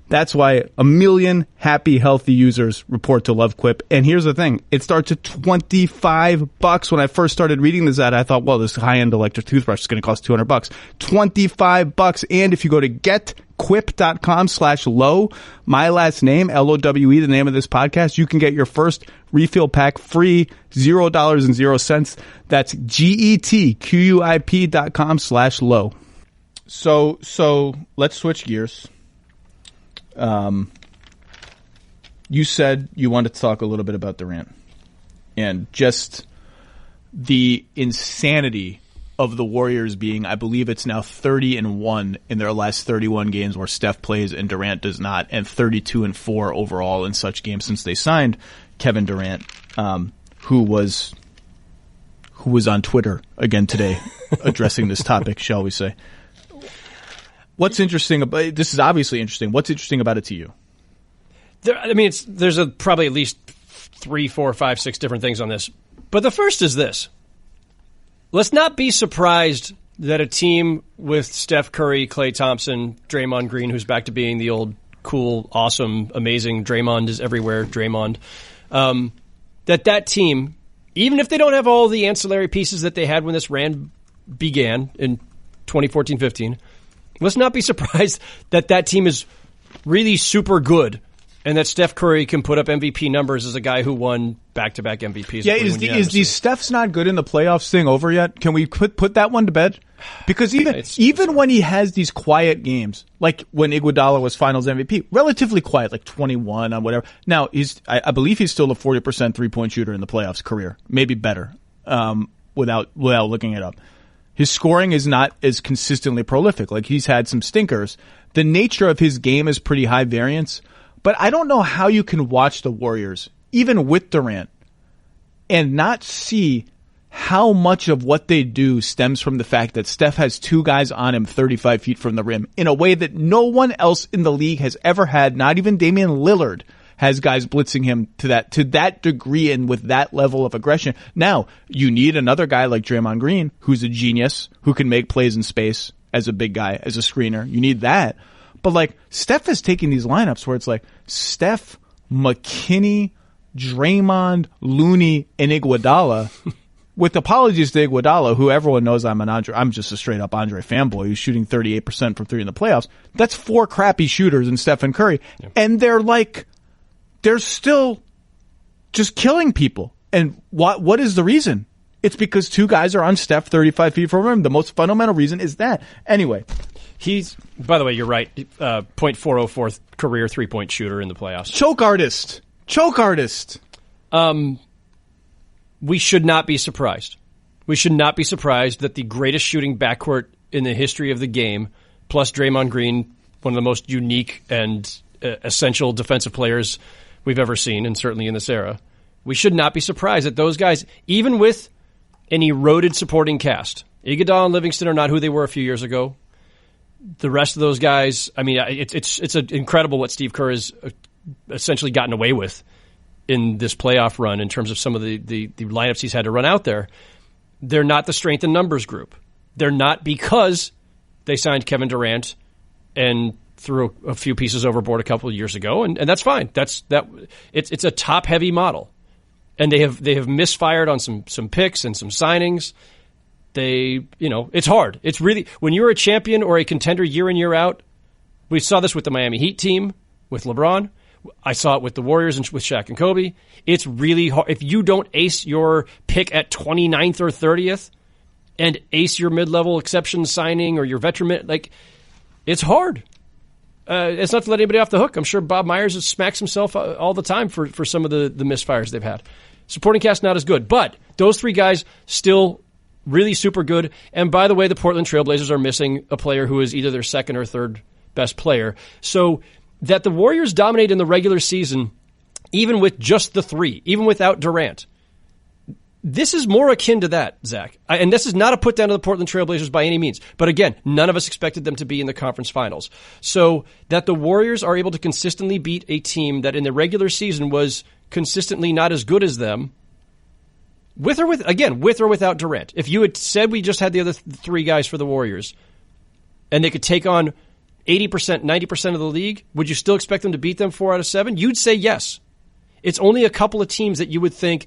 Speaker 2: That's why 1 million happy, healthy users report to love Quip. And here's the thing. It starts at $25. When I first started reading this ad, I thought, well, this high-end electric toothbrush is going to cost $200. $25. And if you go to getquip.com/low, my last name, LOWE, the name of this podcast, you can get your first refill pack free, $0.00. That's getquip.com/low. So let's switch gears. You said you wanted to talk a little bit about Durant and just the insanity of the Warriors being, I believe it's now 30-1 in their last 31 games where Steph plays and Durant does not, and 32-4 overall in such games since they signed Kevin Durant, who was on Twitter again today addressing this topic, shall we say. What's interesting about this is obviously interesting. What's interesting about it to you?
Speaker 3: There's probably at least 3, 4, 5, 6 different things on this. But the first is this. Let's not be surprised that a team with Steph Curry, Klay Thompson, Draymond Green, who's back to being the old cool, awesome, amazing Draymond is everywhere, Draymond, that team, even if they don't have all the ancillary pieces that they had when this run began in 2014-15, let's not be surprised that team is really super good and that Steph Curry can put up MVP numbers as a guy who won back-to-back MVPs.
Speaker 2: Yeah, is the Steph's not good in the playoffs thing over yet? Can we put that one to bed? Because even when he has these quiet games, like when Iguodala was Finals MVP, relatively quiet, like 21 on whatever. Now, I believe he's still a 40% three-point shooter in the playoffs career, maybe better, without looking it up. His scoring is not as consistently prolific. Like, he's had some stinkers. The nature of his game is pretty high variance. But I don't know how you can watch the Warriors, even with Durant, and not see how much of what they do stems from the fact that Steph has 2 guys on him 35 feet from the rim in a way that no one else in the league has ever had, not even Damian Lillard has guys blitzing him to that degree and with that level of aggression. Now, you need another guy like Draymond Green, who's a genius, who can make plays in space as a big guy, as a screener. You need that. But like, Steph is taking these lineups where it's like Steph, McKinney, Draymond, Looney, and Iguodala. With apologies to Iguodala, who everyone knows I'm just a straight up Andre fanboy who's shooting 38% from 3 in the playoffs. That's 4 crappy shooters in Steph and Curry. Yeah. And they're still just killing people. And what is the reason? It's because 2 guys are on Steph 35 feet from him. The most fundamental reason is that. Anyway.
Speaker 3: By the way, you're right. .404 career 3-point shooter in the playoffs.
Speaker 2: Choke artist.
Speaker 3: We should not be surprised. We should not be surprised that the greatest shooting backcourt in the history of the game, plus Draymond Green, one of the most unique and essential defensive players we've ever seen, and certainly in this era. We should not be surprised that those guys, even with an eroded supporting cast, Iguodala and Livingston are not who they were a few years ago. The rest of those guys, I mean, it's incredible what Steve Kerr has essentially gotten away with in this playoff run in terms of some of the lineups he's had to run out there. They're not the strength in numbers group. They're not because they signed Kevin Durant and threw a few pieces overboard a couple of years ago, and that's fine. It's a top heavy model, and they have misfired on some picks and some signings. It's hard. It's really, when you're a champion or a contender year in, year out, we saw this with the Miami Heat team, with LeBron. I saw it with the Warriors and with Shaq and Kobe. It's really hard. If you don't ace your pick at 29th or 30th and ace your mid-level exception signing or your veteran, it's hard. It's not to let anybody off the hook. I'm sure Bob Myers smacks himself all the time for some of the misfires they've had. Supporting cast not as good, but those three guys still really super good. And by the way, the Portland Trailblazers are missing a player who is either their second or third best player. So that the Warriors dominate in the regular season, even with just the three, even without Durant, this is more akin to that, Zach. And this is not a put down to the Portland Trailblazers by any means. But again, none of us expected them to be in the conference finals. So that the Warriors are able to consistently beat a team that in the regular season was consistently not as good as them, with or without Durant. If you had said we just had the other three guys for the Warriors and they could take on 80%, 90% of the league, would you still expect them to beat them 4 out of 7? You'd say yes. It's only a couple of teams that you would think,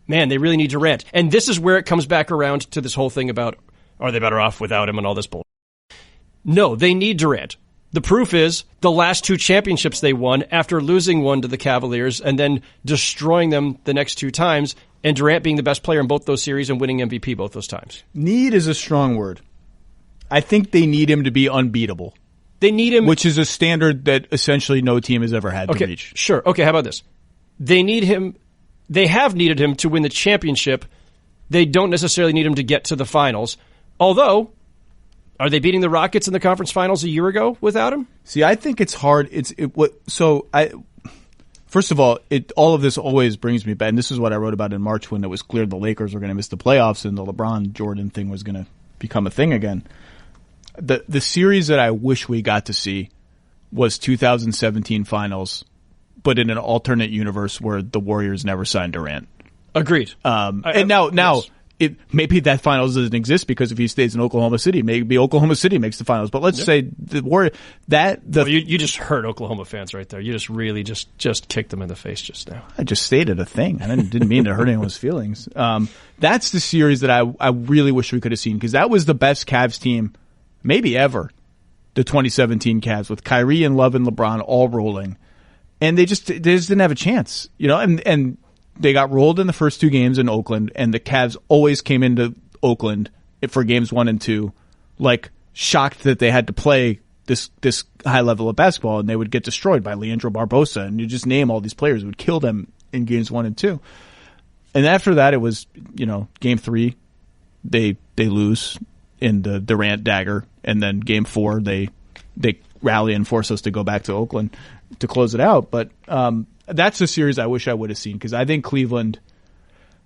Speaker 3: man, they really need Durant. And this is where it comes back around to this whole thing about, are they better off without him and all this bull? No, they need Durant. The proof is the last 2 championships they won after losing one to the Cavaliers and then destroying them the next 2 times, and Durant being the best player in both those series and winning MVP both those times.
Speaker 2: Need is a strong word. I think they need him to be unbeatable.
Speaker 3: They need him,
Speaker 2: which is a standard that essentially no team has ever had to reach.
Speaker 3: Sure. Okay, how about this? They need him. They have needed him to win the championship. They don't necessarily need him to get to the finals. Although, are they beating the Rockets in the conference finals a year ago without him?
Speaker 2: See, I think it's hard. First of all, all of this always brings me back, and this is what I wrote about in March when it was clear the Lakers were going to miss the playoffs and the LeBron Jordan thing was going to become a thing again. The series that I wish we got to see was 2017 finals, but in an alternate universe where the Warriors never signed Durant.
Speaker 3: Agreed.
Speaker 2: Now, maybe that finals doesn't exist because if he stays in Oklahoma City, maybe Oklahoma City makes the finals. But let's say the Warrior
Speaker 3: you just hurt Oklahoma fans right there. You just really just kicked them in the face just now.
Speaker 2: I just stated a thing. I didn't mean to hurt anyone's feelings. That's the series that I really wish we could have seen because that was the best Cavs team maybe ever. The 2017 Cavs with Kyrie and Love and LeBron all rolling, and they just didn't have a chance, and they got rolled in the first 2 games in Oakland, and the Cavs always came into Oakland for games 1 and 2, shocked that they had to play this high level of basketball, and they would get destroyed by Leandro Barbosa, and you just name all these players who would kill them in games 1 and 2. And after that, it was, game 3, they lose in the Durant dagger, and then game 4, they rally and force us to go back to Oakland to close it out. But that's a series I wish I would have seen because I think Cleveland,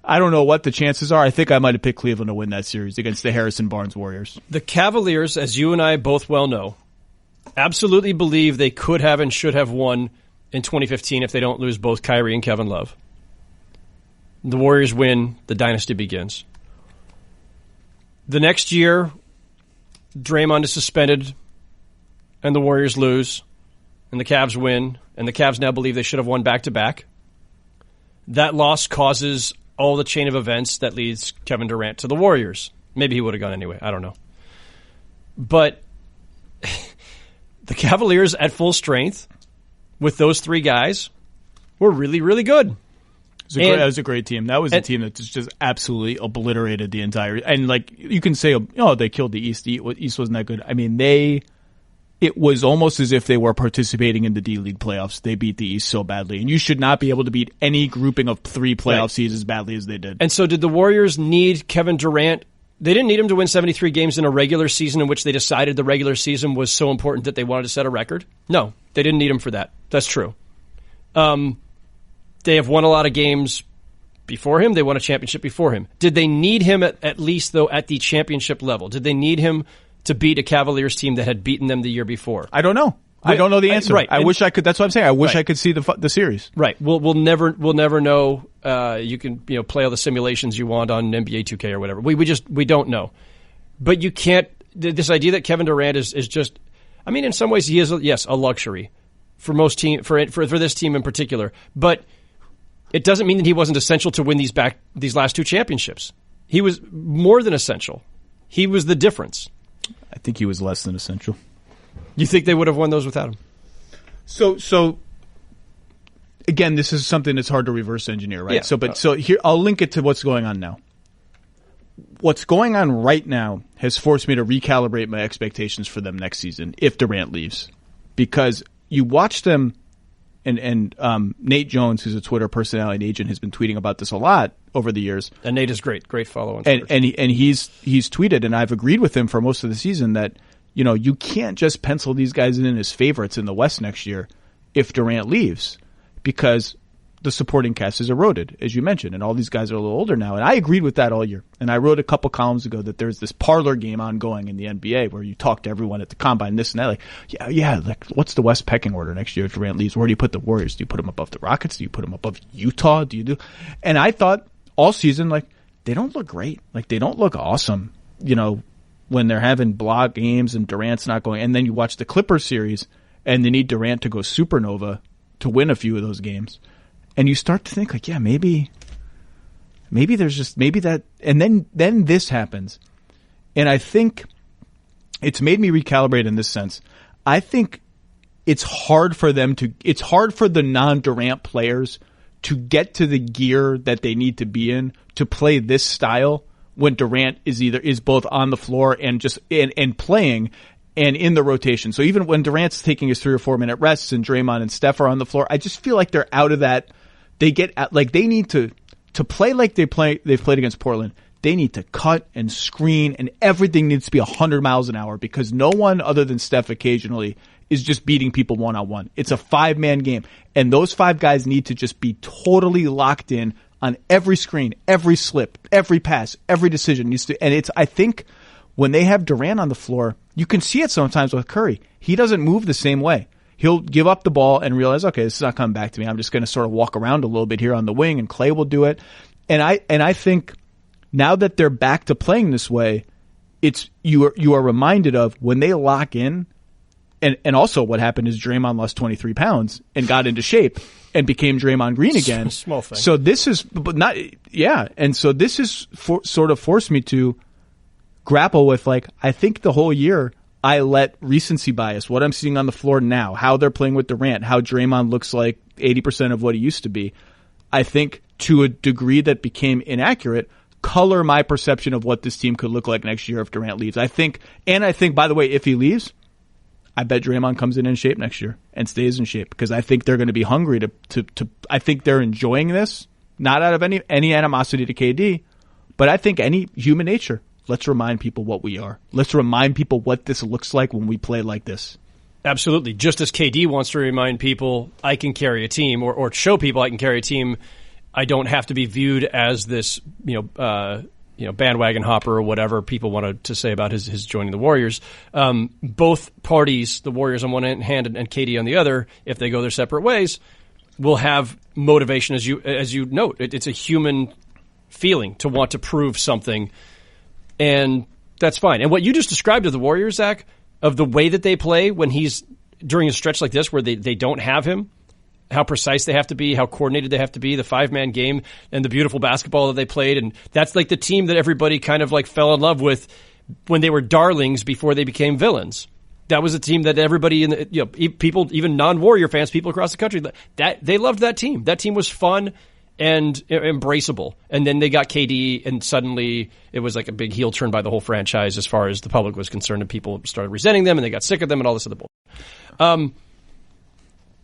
Speaker 2: I don't know what the chances are. I think I might have picked Cleveland to win that series against the Harrison Barnes Warriors.
Speaker 3: The Cavaliers, as you and I both well know, absolutely believe they could have and should have won in 2015 if they don't lose both Kyrie and Kevin Love. The Warriors win, the dynasty begins. The next year, Draymond is suspended, and the Warriors lose, and the Cavs win, and the Cavs now believe they should have won back-to-back. That loss causes all the chain of events that leads Kevin Durant to the Warriors. Maybe he would have gone anyway. I don't know. But the Cavaliers at full strength with those 3 guys were really, really good.
Speaker 2: That was a great team. That was a team that just absolutely obliterated the entire. And you can say, they killed the East. The East wasn't that good. I mean, it was almost as if they were participating in the D-League playoffs. They beat the East so badly, and you should not be able to beat any grouping of 3 playoff seeds as badly as they did.
Speaker 3: And so, did the Warriors need Kevin Durant They didn't need him to win 73 games in a regular season in which they decided the regular season was so important that they wanted to set a record. No, they didn't need him for that. That's true. They have won a lot of games before him. They won a championship before him. Did they need him at least, though, at the championship level? Did they need him to beat a Cavaliers team that had beaten them the year before?
Speaker 2: I don't know. I don't know the answer.
Speaker 3: Right.
Speaker 2: I wish I could. That's what I'm saying. I wish I could see the series.
Speaker 3: Right. We'll never know. You can play all the simulations you want on NBA 2K or whatever. We don't know. But you can't. This idea that Kevin Durant is just. I mean, in some ways, he is a luxury for most team for this team in particular. But it doesn't mean that he wasn't essential to win these last two championships. He was more than essential. He was the difference.
Speaker 2: I think he was less than essential.
Speaker 3: You think they would have won those without him?
Speaker 2: So again, this is something that's hard to reverse engineer, right?
Speaker 3: Yeah.
Speaker 2: So here, I'll link it to what's going on now. What's going on right now has forced me to recalibrate my expectations for them next season if Durant leaves, because you watch them, and Nate Jones, who's a Twitter personality agent, has been tweeting about this a lot over the years.
Speaker 3: And Nate is great follow on Twitter.
Speaker 2: And he's tweeted, and I've agreed with him for most of the season that, you can't just pencil these guys in as favorites in the West next year if Durant leaves, because the supporting cast is eroded, as you mentioned, and all these guys are a little older now. And I agreed with that all year. And I wrote a couple columns ago that there's this parlor game ongoing in the NBA where you talk to everyone at the combine, this and that. Like, what's the West pecking order next year if Durant leaves? Where do you put the Warriors? Do you put them above the Rockets? Do you put them above Utah? And I thought all season, they don't look great. They don't look awesome, when they're having block games and Durant's not going. And then you watch the Clippers series and they need Durant to go supernova to win a few of those games. And you start to think maybe that, and then this happens. And I think it's made me recalibrate in this sense. I think it's hard for the non-Durant players to get to the gear that they need to be in to play this style when Durant is both on the floor and and playing and in the rotation. So even when Durant's taking his 3 or 4 minute rests and Draymond and Steph are on the floor, I just feel like they're out of that. They get they need to play like they've played against Portland. They need to cut and screen, and everything needs to be 100 miles an hour, because no one other than Steph occasionally is just beating people one-on-one. It's a 5-man game, and those 5 guys need to just be totally locked in on every screen, every slip, every pass, every decision. I think when they have Durant on the floor, you can see it sometimes with Curry. He doesn't move the same way. He'll give up the ball and realize, okay, this is not coming back to me. I'm just going to sort of walk around a little bit here on the wing, and Clay will do it. And I think now that they're back to playing this way, you are reminded of when they lock in. And also what happened is Draymond lost 23 pounds and got into shape and became Draymond Green again.
Speaker 3: Small thing.
Speaker 2: So this is, but not, yeah. And so this is sort of forced me to grapple with, I think the whole year I let recency bias, what I'm seeing on the floor now, how they're playing with Durant, how Draymond looks like 80% of what he used to be, I think to a degree that became inaccurate, color my perception of what this team could look like next year if Durant leaves. I think, by the way, if he leaves, I bet Draymond comes in shape next year and stays in shape, because I think they're going to be hungry to I think they're enjoying this, not out of any animosity to KD, but I think any human nature. Let's remind people what we are. Let's remind people what this looks like when we play like this.
Speaker 3: Absolutely. Just as KD wants to remind people I can carry a team, or show people I can carry a team, I don't have to be viewed as this, bandwagon hopper or whatever people wanted to say about his joining the Warriors. Both parties, the Warriors on one hand and KD on the other, if they go their separate ways, will have motivation, as you note. It's a human feeling to want to prove something, and that's fine. And what you just described of the Warriors, Zach, of the way that they play when he's during a stretch like this where they don't have him, how precise they have to be, how coordinated they have to be, the 5-man game, and the beautiful basketball that they played. And that's the team that everybody kind of fell in love with when they were darlings before they became villains. That was a team that everybody people, even non-Warrior fans, people across the country, that they loved that team. That team was fun and embraceable. And then they got KD, and suddenly it was like a big heel turn by the whole franchise as far as the public was concerned, and people started resenting them, and they got sick of them and all this other bullshit.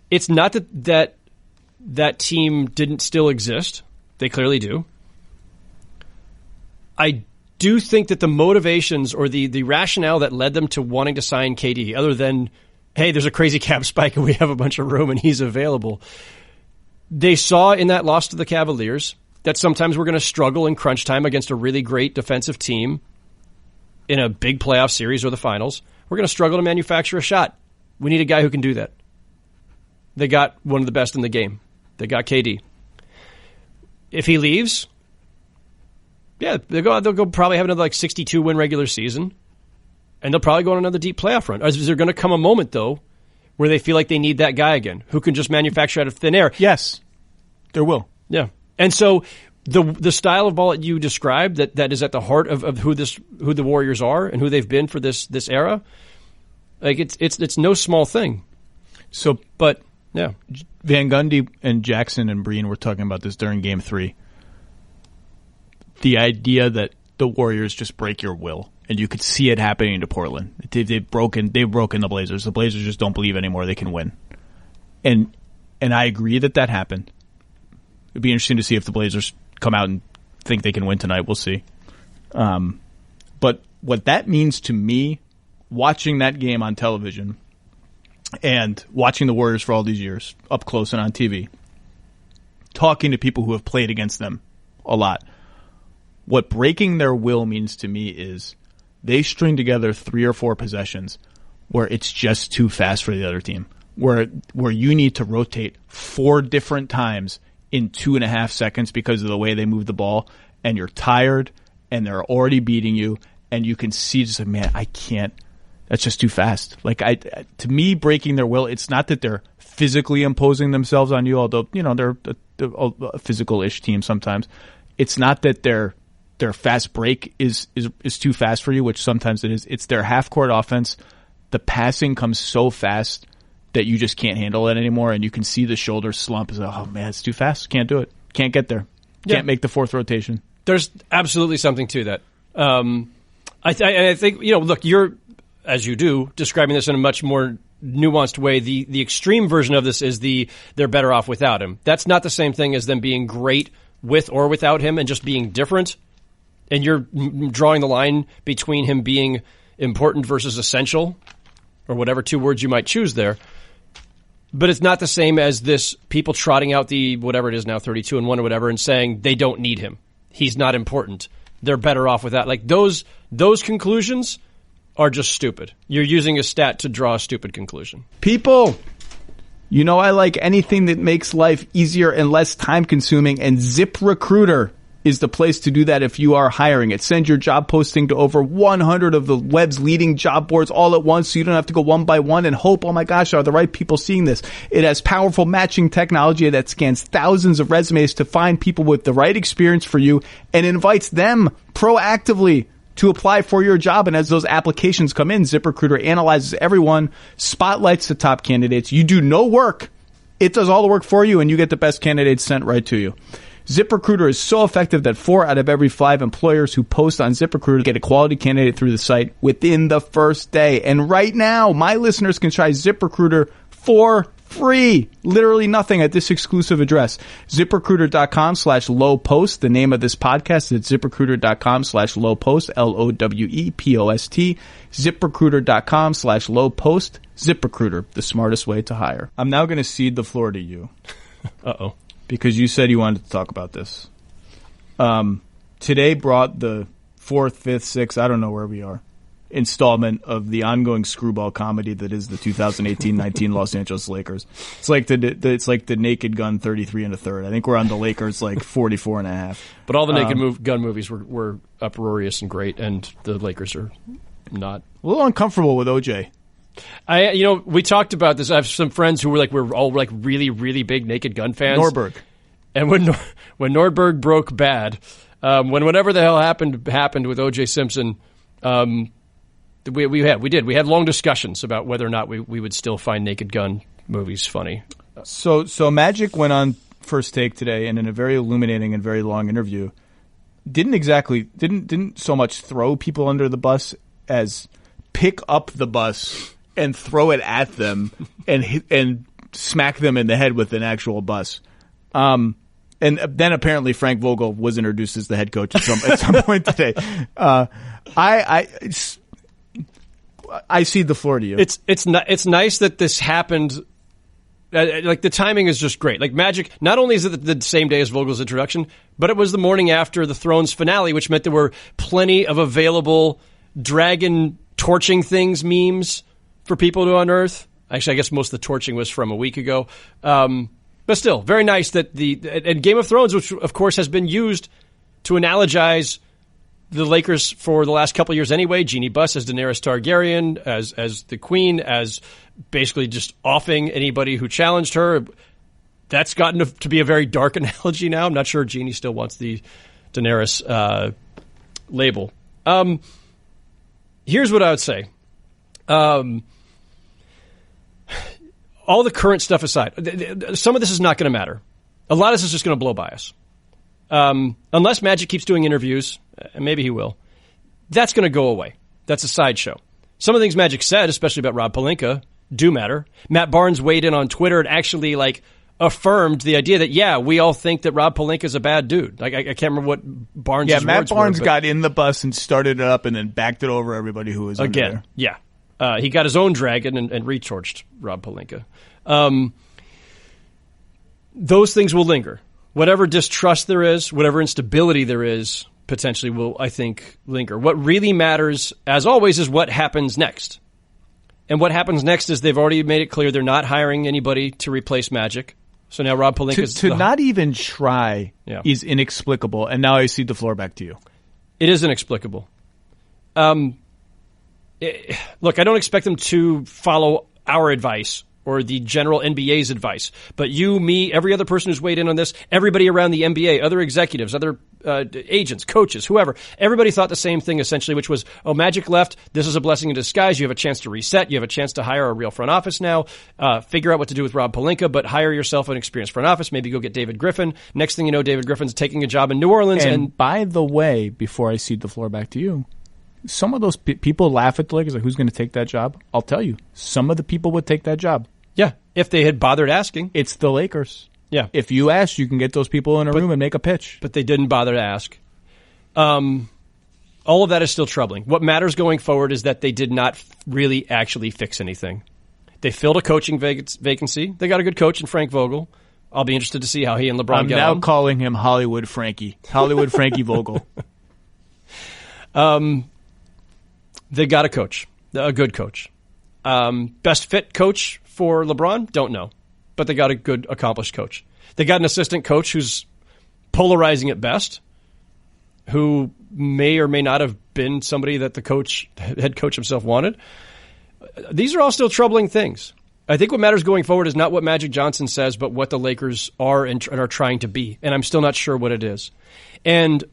Speaker 3: It's not that team didn't still exist. They clearly do. I do think that the motivations or the rationale that led them to wanting to sign KD, other than, hey, there's a crazy cap spike and we have a bunch of room and he's available, they saw in that loss to the Cavaliers that sometimes we're going to struggle in crunch time against a really great defensive team in a big playoff series or the finals. We're going to struggle to manufacture a shot. We need a guy who can do that. They got one of the best in the game. They got KD. If he leaves, yeah, they'll go probably have another 62-win regular season, and they'll probably go on another deep playoff run. Is there going to come a moment, though, where they feel like they need that guy again, who can just manufacture out of thin air?
Speaker 2: Yes, there will.
Speaker 3: Yeah. And so the style of ball that you described that is at the heart of who the Warriors are and who they've been for this era, like it's no small thing.
Speaker 2: So,
Speaker 3: but yeah,
Speaker 2: Van Gundy and Jackson and Breen were talking about this during Game 3. The idea that the Warriors just break your will, and you could see it happening to Portland. They've broken the Blazers. The Blazers just don't believe anymore they can win, and I agree that happened. It'd be interesting to see if the Blazers come out and think they can win tonight. We'll see. But what that means to me, watching that game on television and watching the Warriors for all these years up close and on TV, talking to people who have played against them a lot, what breaking their will means to me is they string together 3 or 4 possessions where it's just too fast for the other team, where you need to rotate 4 different times in 2.5 seconds because of the way they move the ball, and you're tired and they're already beating you, and you can see just like, man, I can't. That's just too fast. Like to me, breaking their will, it's not that they're physically imposing themselves on you, although they're a physical-ish team sometimes. It's not that their fast break is too fast for you, which sometimes it is. It's their half-court offense. The passing comes so fast that you just can't handle it anymore, and you can see the shoulder slump. It's like, oh man, it's too fast. Can't do it. Can't get there. Can't make the 4th rotation.
Speaker 3: There's absolutely something to that. I think look, you're, as you do, describing this in a much more nuanced way. The extreme version of this is they're better off without him. That's not the same thing as them being great with or without him and just being different. And you're drawing the line between him being important versus essential, or whatever 2 words you might choose there. But it's not the same as this people trotting out the whatever it is now, 32-1 or whatever, and saying they don't need him. He's not important. They're better off without. Like those conclusions are just stupid. You're using a stat to draw a stupid conclusion.
Speaker 2: People, I like anything that makes life easier and less time-consuming, and ZipRecruiter is the place to do that if you are hiring it. Send your job posting to over 100 of the web's leading job boards all at once, so you don't have to go one by one and hope, oh my gosh, are the right people seeing this? It has powerful matching technology that scans thousands of resumes to find people with the right experience for you and invites them proactively to apply for your job. And as those applications come in, ZipRecruiter analyzes everyone, spotlights the top candidates. You do no work. It does all the work for you, and you get the best candidates sent right to you. ZipRecruiter is so effective that 4 out of every 5 employers who post on ZipRecruiter get a quality candidate through the site within the first day. And right now, my listeners can try ZipRecruiter for free. Literally nothing at this exclusive address. ZipRecruiter.com/lowpost. The name of this podcast is ZipRecruiter.com/lowpost. LOWEPOST. ZipRecruiter.com/lowpost. ZipRecruiter, the smartest way to hire. I'm now going to cede the floor to you.
Speaker 3: Uh-oh.
Speaker 2: Because you said you wanted to talk about this. Today brought the 4th, 5th, 6th, I don't know where we are, installment of the ongoing screwball comedy that is the 2018-19 Los Angeles Lakers. It's like the Naked Gun 33 1/3. I think we're on the Lakers 44 1/2.
Speaker 3: But all the Naked Gun movies were uproarious and great, and the Lakers are not.
Speaker 2: A little uncomfortable with OJ.
Speaker 3: We talked about this. I have some friends who we're all really, really big Naked Gun fans.
Speaker 2: Norberg.
Speaker 3: And when Nordberg broke bad, whatever the hell happened with O.J. Simpson, we had long discussions about whether or not we would still find Naked Gun movies funny.
Speaker 2: So Magic went on First Take today, and in a very illuminating and very long interview, didn't so much throw people under the bus as pick up the bus and throw it at them and smack them in the head with an actual bus. And then apparently Frank Vogel was introduced as the head coach at some point today. I cede the floor to you.
Speaker 3: It's nice that this happened. Like the timing is just great. Like Magic, not only is it the same day as Vogel's introduction, but it was the morning after the Thrones finale, which meant there were plenty of available dragon torching things memes for people to unearth. Actually, I guess most of the torching was from a week ago. But still, very nice that and Game of Thrones, which of course has been used to analogize the Lakers for the last couple of years anyway. Jeannie Buss as Daenerys Targaryen, as the queen, as basically just offing anybody who challenged her. That's gotten to be a very dark analogy now. I'm not sure Jeannie still wants the Daenerys label. Here's what I would say. All the current stuff aside, some of this is not going to matter. A lot of this is just going to blow by us. Unless Magic keeps doing interviews, and maybe he will, that's going to go away. That's a sideshow. Some of the things Magic said, especially about Rob Pelinka, do matter. Matt Barnes weighed in on Twitter and actually affirmed the idea that, yeah, we all think that Rob Pelinka's a bad dude. I can't remember what Barnes' words were.
Speaker 2: Yeah, Matt Barnes got in the bus and started it up and then backed it over everybody who was under there.
Speaker 3: Yeah. He got his own dragon and retorched Rob Pelinka. Those things will linger. Whatever distrust there is, whatever instability there is, potentially will, I think, linger. What really matters, as always, is what happens next. And what happens next is they've already made it clear they're not hiring anybody to replace Magic. So now Rob Pelinka's...
Speaker 2: To not even try is inexplicable. And now I cede the floor back to you.
Speaker 3: It is inexplicable. Look, I don't expect them to follow our advice or the general NBA's advice. But you, me, every other person who's weighed in on this, everybody around the NBA, other executives, other agents, coaches, whoever, everybody thought the same thing essentially, which was, oh, Magic left. This is a blessing in disguise. You have a chance to reset. You have a chance to hire a real front office now. Figure out what to do with Rob Pelinka, but hire yourself an experienced front office. Maybe go get David Griffin. Next thing you know, David Griffin's taking a job in New Orleans.
Speaker 2: And by the way, before I cede the floor back to you, some of those people laugh at the Lakers, like, who's going to take that job? I'll tell you, some of the people would take that job.
Speaker 3: Yeah, if they had bothered asking.
Speaker 2: It's the Lakers.
Speaker 3: Yeah.
Speaker 2: If you ask, you can get those people in a room and make a pitch.
Speaker 3: But they didn't bother to ask. All of that is still troubling. What matters going forward is that they did not really actually fix anything. They filled a coaching vacancy. They got a good coach in Frank Vogel. I'll be interested to see how he and LeBron get on.
Speaker 2: I'm now calling him Hollywood Frankie. Hollywood Frankie Vogel.
Speaker 3: They got a coach, a good coach. Best fit coach for LeBron? Don't know. But they got a good, accomplished coach. They got an assistant coach who's polarizing at best, who may or may not have been somebody that the head coach himself wanted. These are all still troubling things. I think what matters going forward is not what Magic Johnson says, but what the Lakers are and are trying to be. And I'm still not sure what it is. And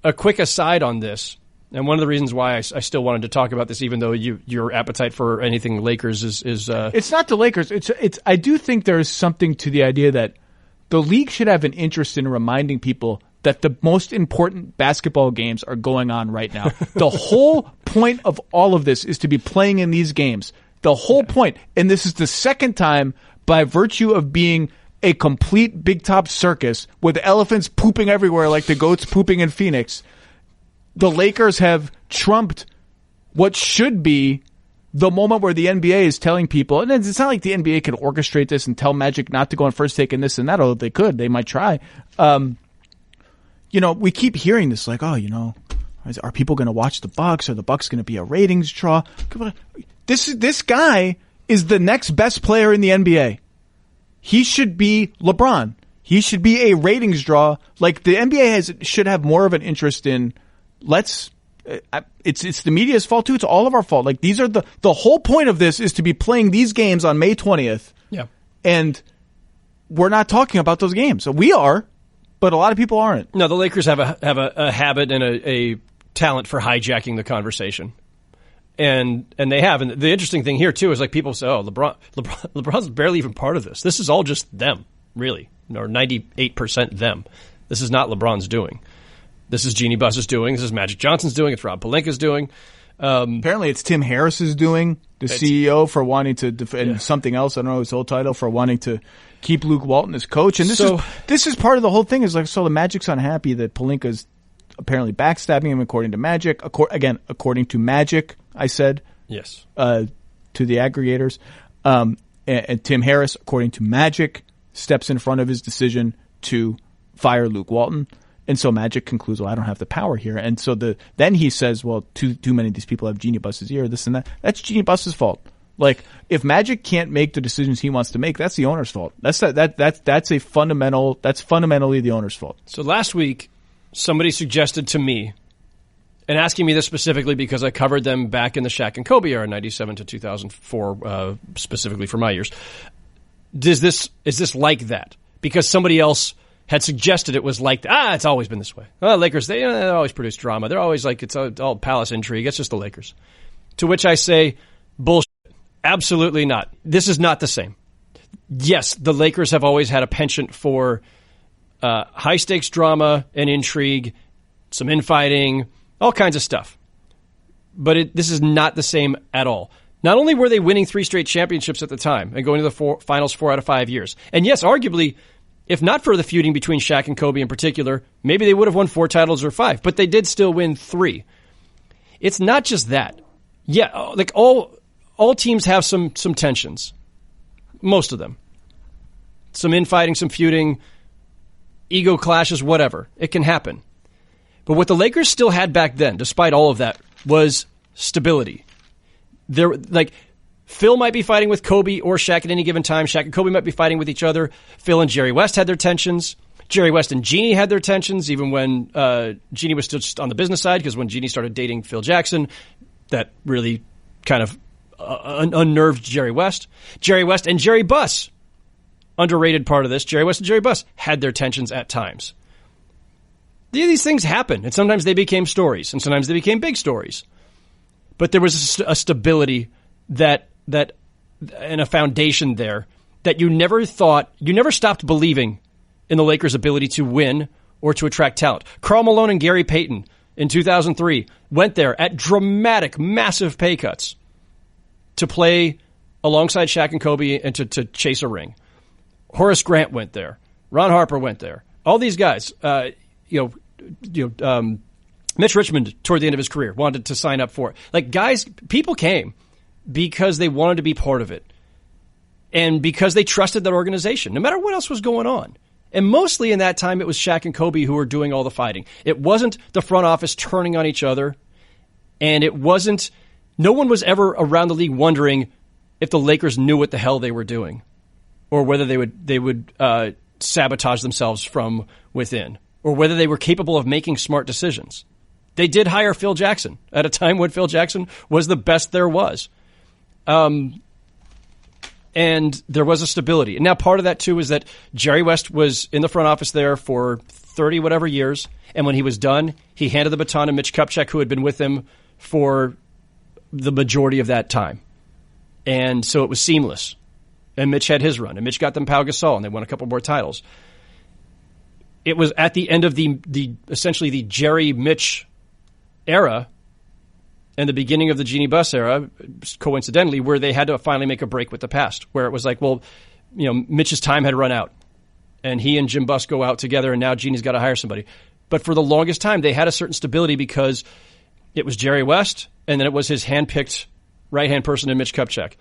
Speaker 3: a quick aside on this, and one of the reasons why I still wanted to talk about this, even though your appetite for anything Lakers is
Speaker 2: it's not the Lakers. It's. I do think there is something to the idea that the league should have an interest in reminding people that the most important basketball games are going on right now. The whole point of all of this is to be playing in these games. The whole point, and this is the second time by virtue of being a complete big top circus with elephants pooping everywhere like the goats pooping in Phoenix. The Lakers have trumped what should be the moment where the NBA is telling people, and it's not like the NBA can orchestrate this and tell Magic not to go on first take and this and that, although they could. They might try. We keep hearing this like, are people going to watch the Bucks? Are the Bucks going to be a ratings draw? This guy is the next best player in the NBA. He should be LeBron. He should be a ratings draw. Like the NBA should have more of an interest in. It's the media's fault too. It's all of our fault. Like these are the whole point of this is to be playing these games on May 20th.
Speaker 3: Yeah.
Speaker 2: And we're not talking about those games. So we are, but a lot of people aren't.
Speaker 3: No, the Lakers have a habit and a talent for hijacking the conversation. And they have. And the interesting thing here too is like people say, oh, LeBron's barely even part of this. This is all just them, really. Or 98% them. This is not LeBron's doing. This is Jeannie Buss's doing. This is Magic Johnson's doing. It's Rob Pelinka's doing.
Speaker 2: Apparently, it's Tim Harris's doing, the CEO, for wanting to defend something else. I don't know his whole title, for wanting to keep Luke Walton as coach. And this is part of the whole thing. Is like, so the Magic's unhappy that Pelinka's apparently backstabbing him, according to Magic. According to Magic, I said
Speaker 3: yes
Speaker 2: to the aggregators. And Tim Harris, according to Magic, steps in front of his decision to fire Luke Walton. And so Magic concludes, well, I don't have the power here. And so then he says, well, too many of these people have Jeannie Buss's ear, this and that. That's Jeannie Buss's fault. Like, if Magic can't make the decisions he wants to make, that's the owner's fault. That's fundamentally the owner's fault.
Speaker 3: So last week, somebody suggested to me, and asking me this specifically because I covered them back in the Shaq and Kobe era, 97 to 2004, specifically for my years. Is this like that? Because somebody else had suggested it was like that. It's always been this way. Lakers, they always produce drama. They're always like, it's all palace intrigue. It's just the Lakers. To which I say, bullshit. Absolutely not. This is not the same. Yes, the Lakers have always had a penchant for high-stakes drama and intrigue, some infighting, all kinds of stuff. But this is not the same at all. Not only were they winning 3 straight championships at the time and going to the finals 4 out of 5 years. And yes, arguably, if not for the feuding between Shaq and Kobe in particular, maybe they would have won 4 titles or 5, but they did still win 3. It's not just that. Yeah, like all teams have some tensions. Most of them. Some infighting, some feuding, ego clashes, whatever. It can happen. But what the Lakers still had back then, despite all of that, was stability. Phil might be fighting with Kobe or Shaq at any given time. Shaq and Kobe might be fighting with each other. Phil and Jerry West had their tensions. Jerry West and Jeannie had their tensions, even when Jeannie was still just on the business side, because when Jeannie started dating Phil Jackson, that really kind of unnerved Jerry West. Jerry West and Jerry Buss, underrated part of this, Jerry West and Jerry Buss had their tensions at times. These things happen, and sometimes they became stories, and sometimes they became big stories. But there was a stability that and a foundation there that you never stopped believing in the Lakers' ability to win or to attract talent. Karl Malone and Gary Payton in 2003 went there at dramatic, massive pay cuts to play alongside Shaq and Kobe and to chase a ring. Horace Grant went there. Ron Harper went there. All these guys, Mitch Richmond toward the end of his career wanted to sign up for it. Like, guys, people came because they wanted to be part of it and because they trusted that organization, no matter what else was going on. And mostly in that time, it was Shaq and Kobe who were doing all the fighting. It wasn't the front office turning on each other, and no one was ever around the league wondering if the Lakers knew what the hell they were doing or whether they would sabotage themselves from within or whether they were capable of making smart decisions. They did hire Phil Jackson at a time when Phil Jackson was the best there was. And there was a stability. And now part of that, too, is that Jerry West was in the front office there for 30-whatever years. And when he was done, he handed the baton to Mitch Kupchak, who had been with him for the majority of that time. And so it was seamless. And Mitch had his run. And Mitch got them Pau Gasol, and they won a couple more titles. It was at the end of essentially the Jerry-Mitch era and the beginning of the Jeannie Buss era, coincidentally, where they had to finally make a break with the past, where it was like, well, Mitch's time had run out, and he and Jim Buss go out together, and now Jeannie's got to hire somebody. But for the longest time, they had a certain stability because it was Jerry West, and then it was his hand-picked right-hand person in Mitch Kupchak.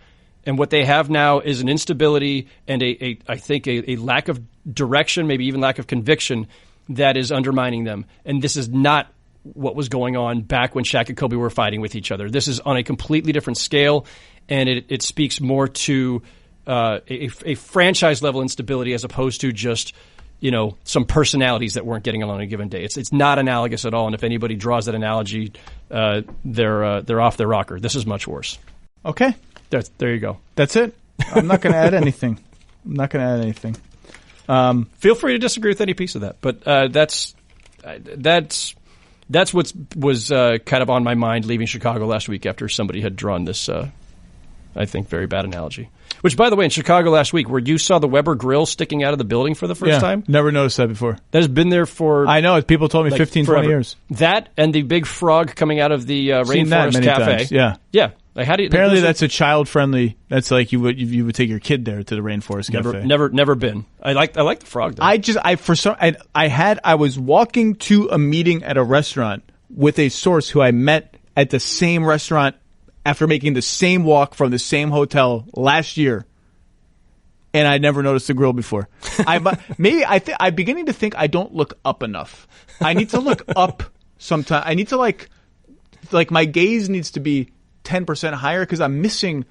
Speaker 3: And what they have now is an instability and I think a lack of direction, maybe even lack of conviction, that is undermining them. And this is not what was going on back when Shaq and Kobe were fighting with each other. This is on a completely different scale, and it speaks more to a franchise-level instability as opposed to just some personalities that weren't getting along on a given day. It's not analogous at all, and if anybody draws that analogy, they're off their rocker. This is much worse.
Speaker 2: Okay.
Speaker 3: There you go.
Speaker 2: That's it. I'm not going to add anything.
Speaker 3: Feel free to disagree with any piece of that, but that's what was kind of on my mind leaving Chicago last week after somebody had drawn this I think very bad analogy. Which, by the way, in Chicago last week, where you saw the Weber Grill sticking out of the building for the first time.
Speaker 2: Never noticed that before.
Speaker 3: That has been there for...
Speaker 2: I know. People told me 15, 20 years.
Speaker 3: That and the big frog coming out of the Rainforest Cafe.
Speaker 2: Times. Yeah.
Speaker 3: Yeah. Like, how do you,
Speaker 2: apparently, that's a child-friendly... That's like you would take your kid there to the Rainforest Cafe.
Speaker 3: Never been. I like the frog, though.
Speaker 2: I was walking to a meeting at a restaurant with a source who I met at the same restaurant after making the same walk from the same hotel last year, and I never noticed the grill before. I'm beginning to think I don't look up enough. I need to look up sometime. I need to like my gaze needs to be 10% higher because I'm missing.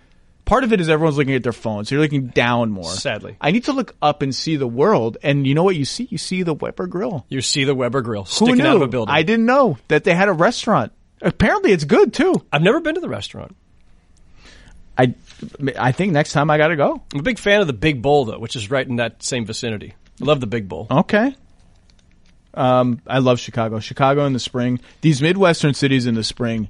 Speaker 2: Part of it is everyone's looking at their phones, so you're looking down more.
Speaker 3: Sadly,
Speaker 2: I need to look up and see the world. And you know what you see? You see the Weber Grill.
Speaker 3: You see the Weber Grill sticking out of a building.
Speaker 2: I didn't know that they had a restaurant. Apparently, it's good, too.
Speaker 3: I've never been to the restaurant.
Speaker 2: I think next time I got to go.
Speaker 3: I'm a big fan of the Big Bowl, though, which is right in that same vicinity. I love the Big Bowl.
Speaker 2: Okay. I love Chicago. Chicago in the spring. These Midwestern cities in the spring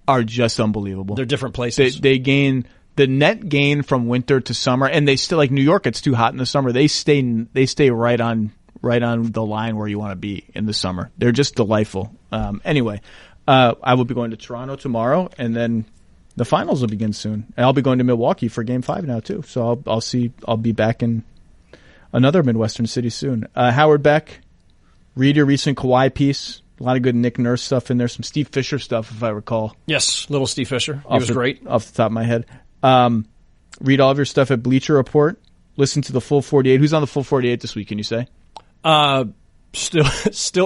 Speaker 2: are just unbelievable.
Speaker 3: They're different places.
Speaker 2: They gain the net gain from winter to summer, and they still, like New York, it's too hot in the summer. They stay right on the line where you want to be in the summer. They're just delightful. Anyway. I will be going to Toronto tomorrow, and then the finals will begin soon. And I'll be going to Milwaukee for Game 5 now, too. So I'll be back in another Midwestern city soon. Howard Beck, read your recent Kawhi piece. A lot of good Nick Nurse stuff in there. Some Steve Fisher stuff, if I recall.
Speaker 3: Yes, little Steve Fisher. He was great.
Speaker 2: Off the top of my head. Read all of your stuff at Bleacher Report. Listen to the Full 48. Who's on the Full 48 this week, can you say?
Speaker 3: Still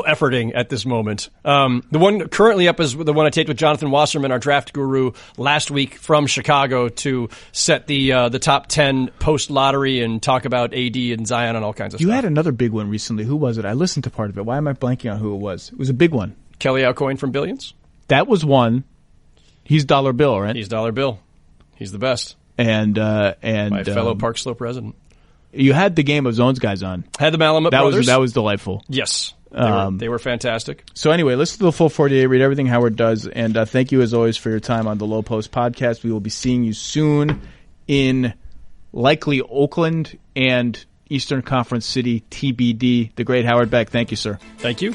Speaker 3: efforting at this moment. The one currently up is the one I taped with Jonathan Wasserman, our draft guru, last week from Chicago to set the top 10 post lottery and talk about AD and Zion and all kinds of stuff.
Speaker 2: You had another big one recently. Who was it? I listened to part of it. Why am I blanking on who it was? It was a big one.
Speaker 3: Kelly Alcoin from Billions.
Speaker 2: That was one. He's Dollar Bill, right?
Speaker 3: He's Dollar Bill. He's the best.
Speaker 2: And
Speaker 3: my fellow Park Slope resident.
Speaker 2: You had the Game of Zones guys on.
Speaker 3: Had the Malamut brothers.
Speaker 2: That was delightful.
Speaker 3: Yes. They were fantastic.
Speaker 2: So anyway, listen to the Full 48. Read everything Howard does. And thank you, as always, for your time on the Lowe Post podcast. We will be seeing you soon in likely Oakland and Eastern Conference City, TBD. The great Howard Beck. Thank you, sir.
Speaker 3: Thank you.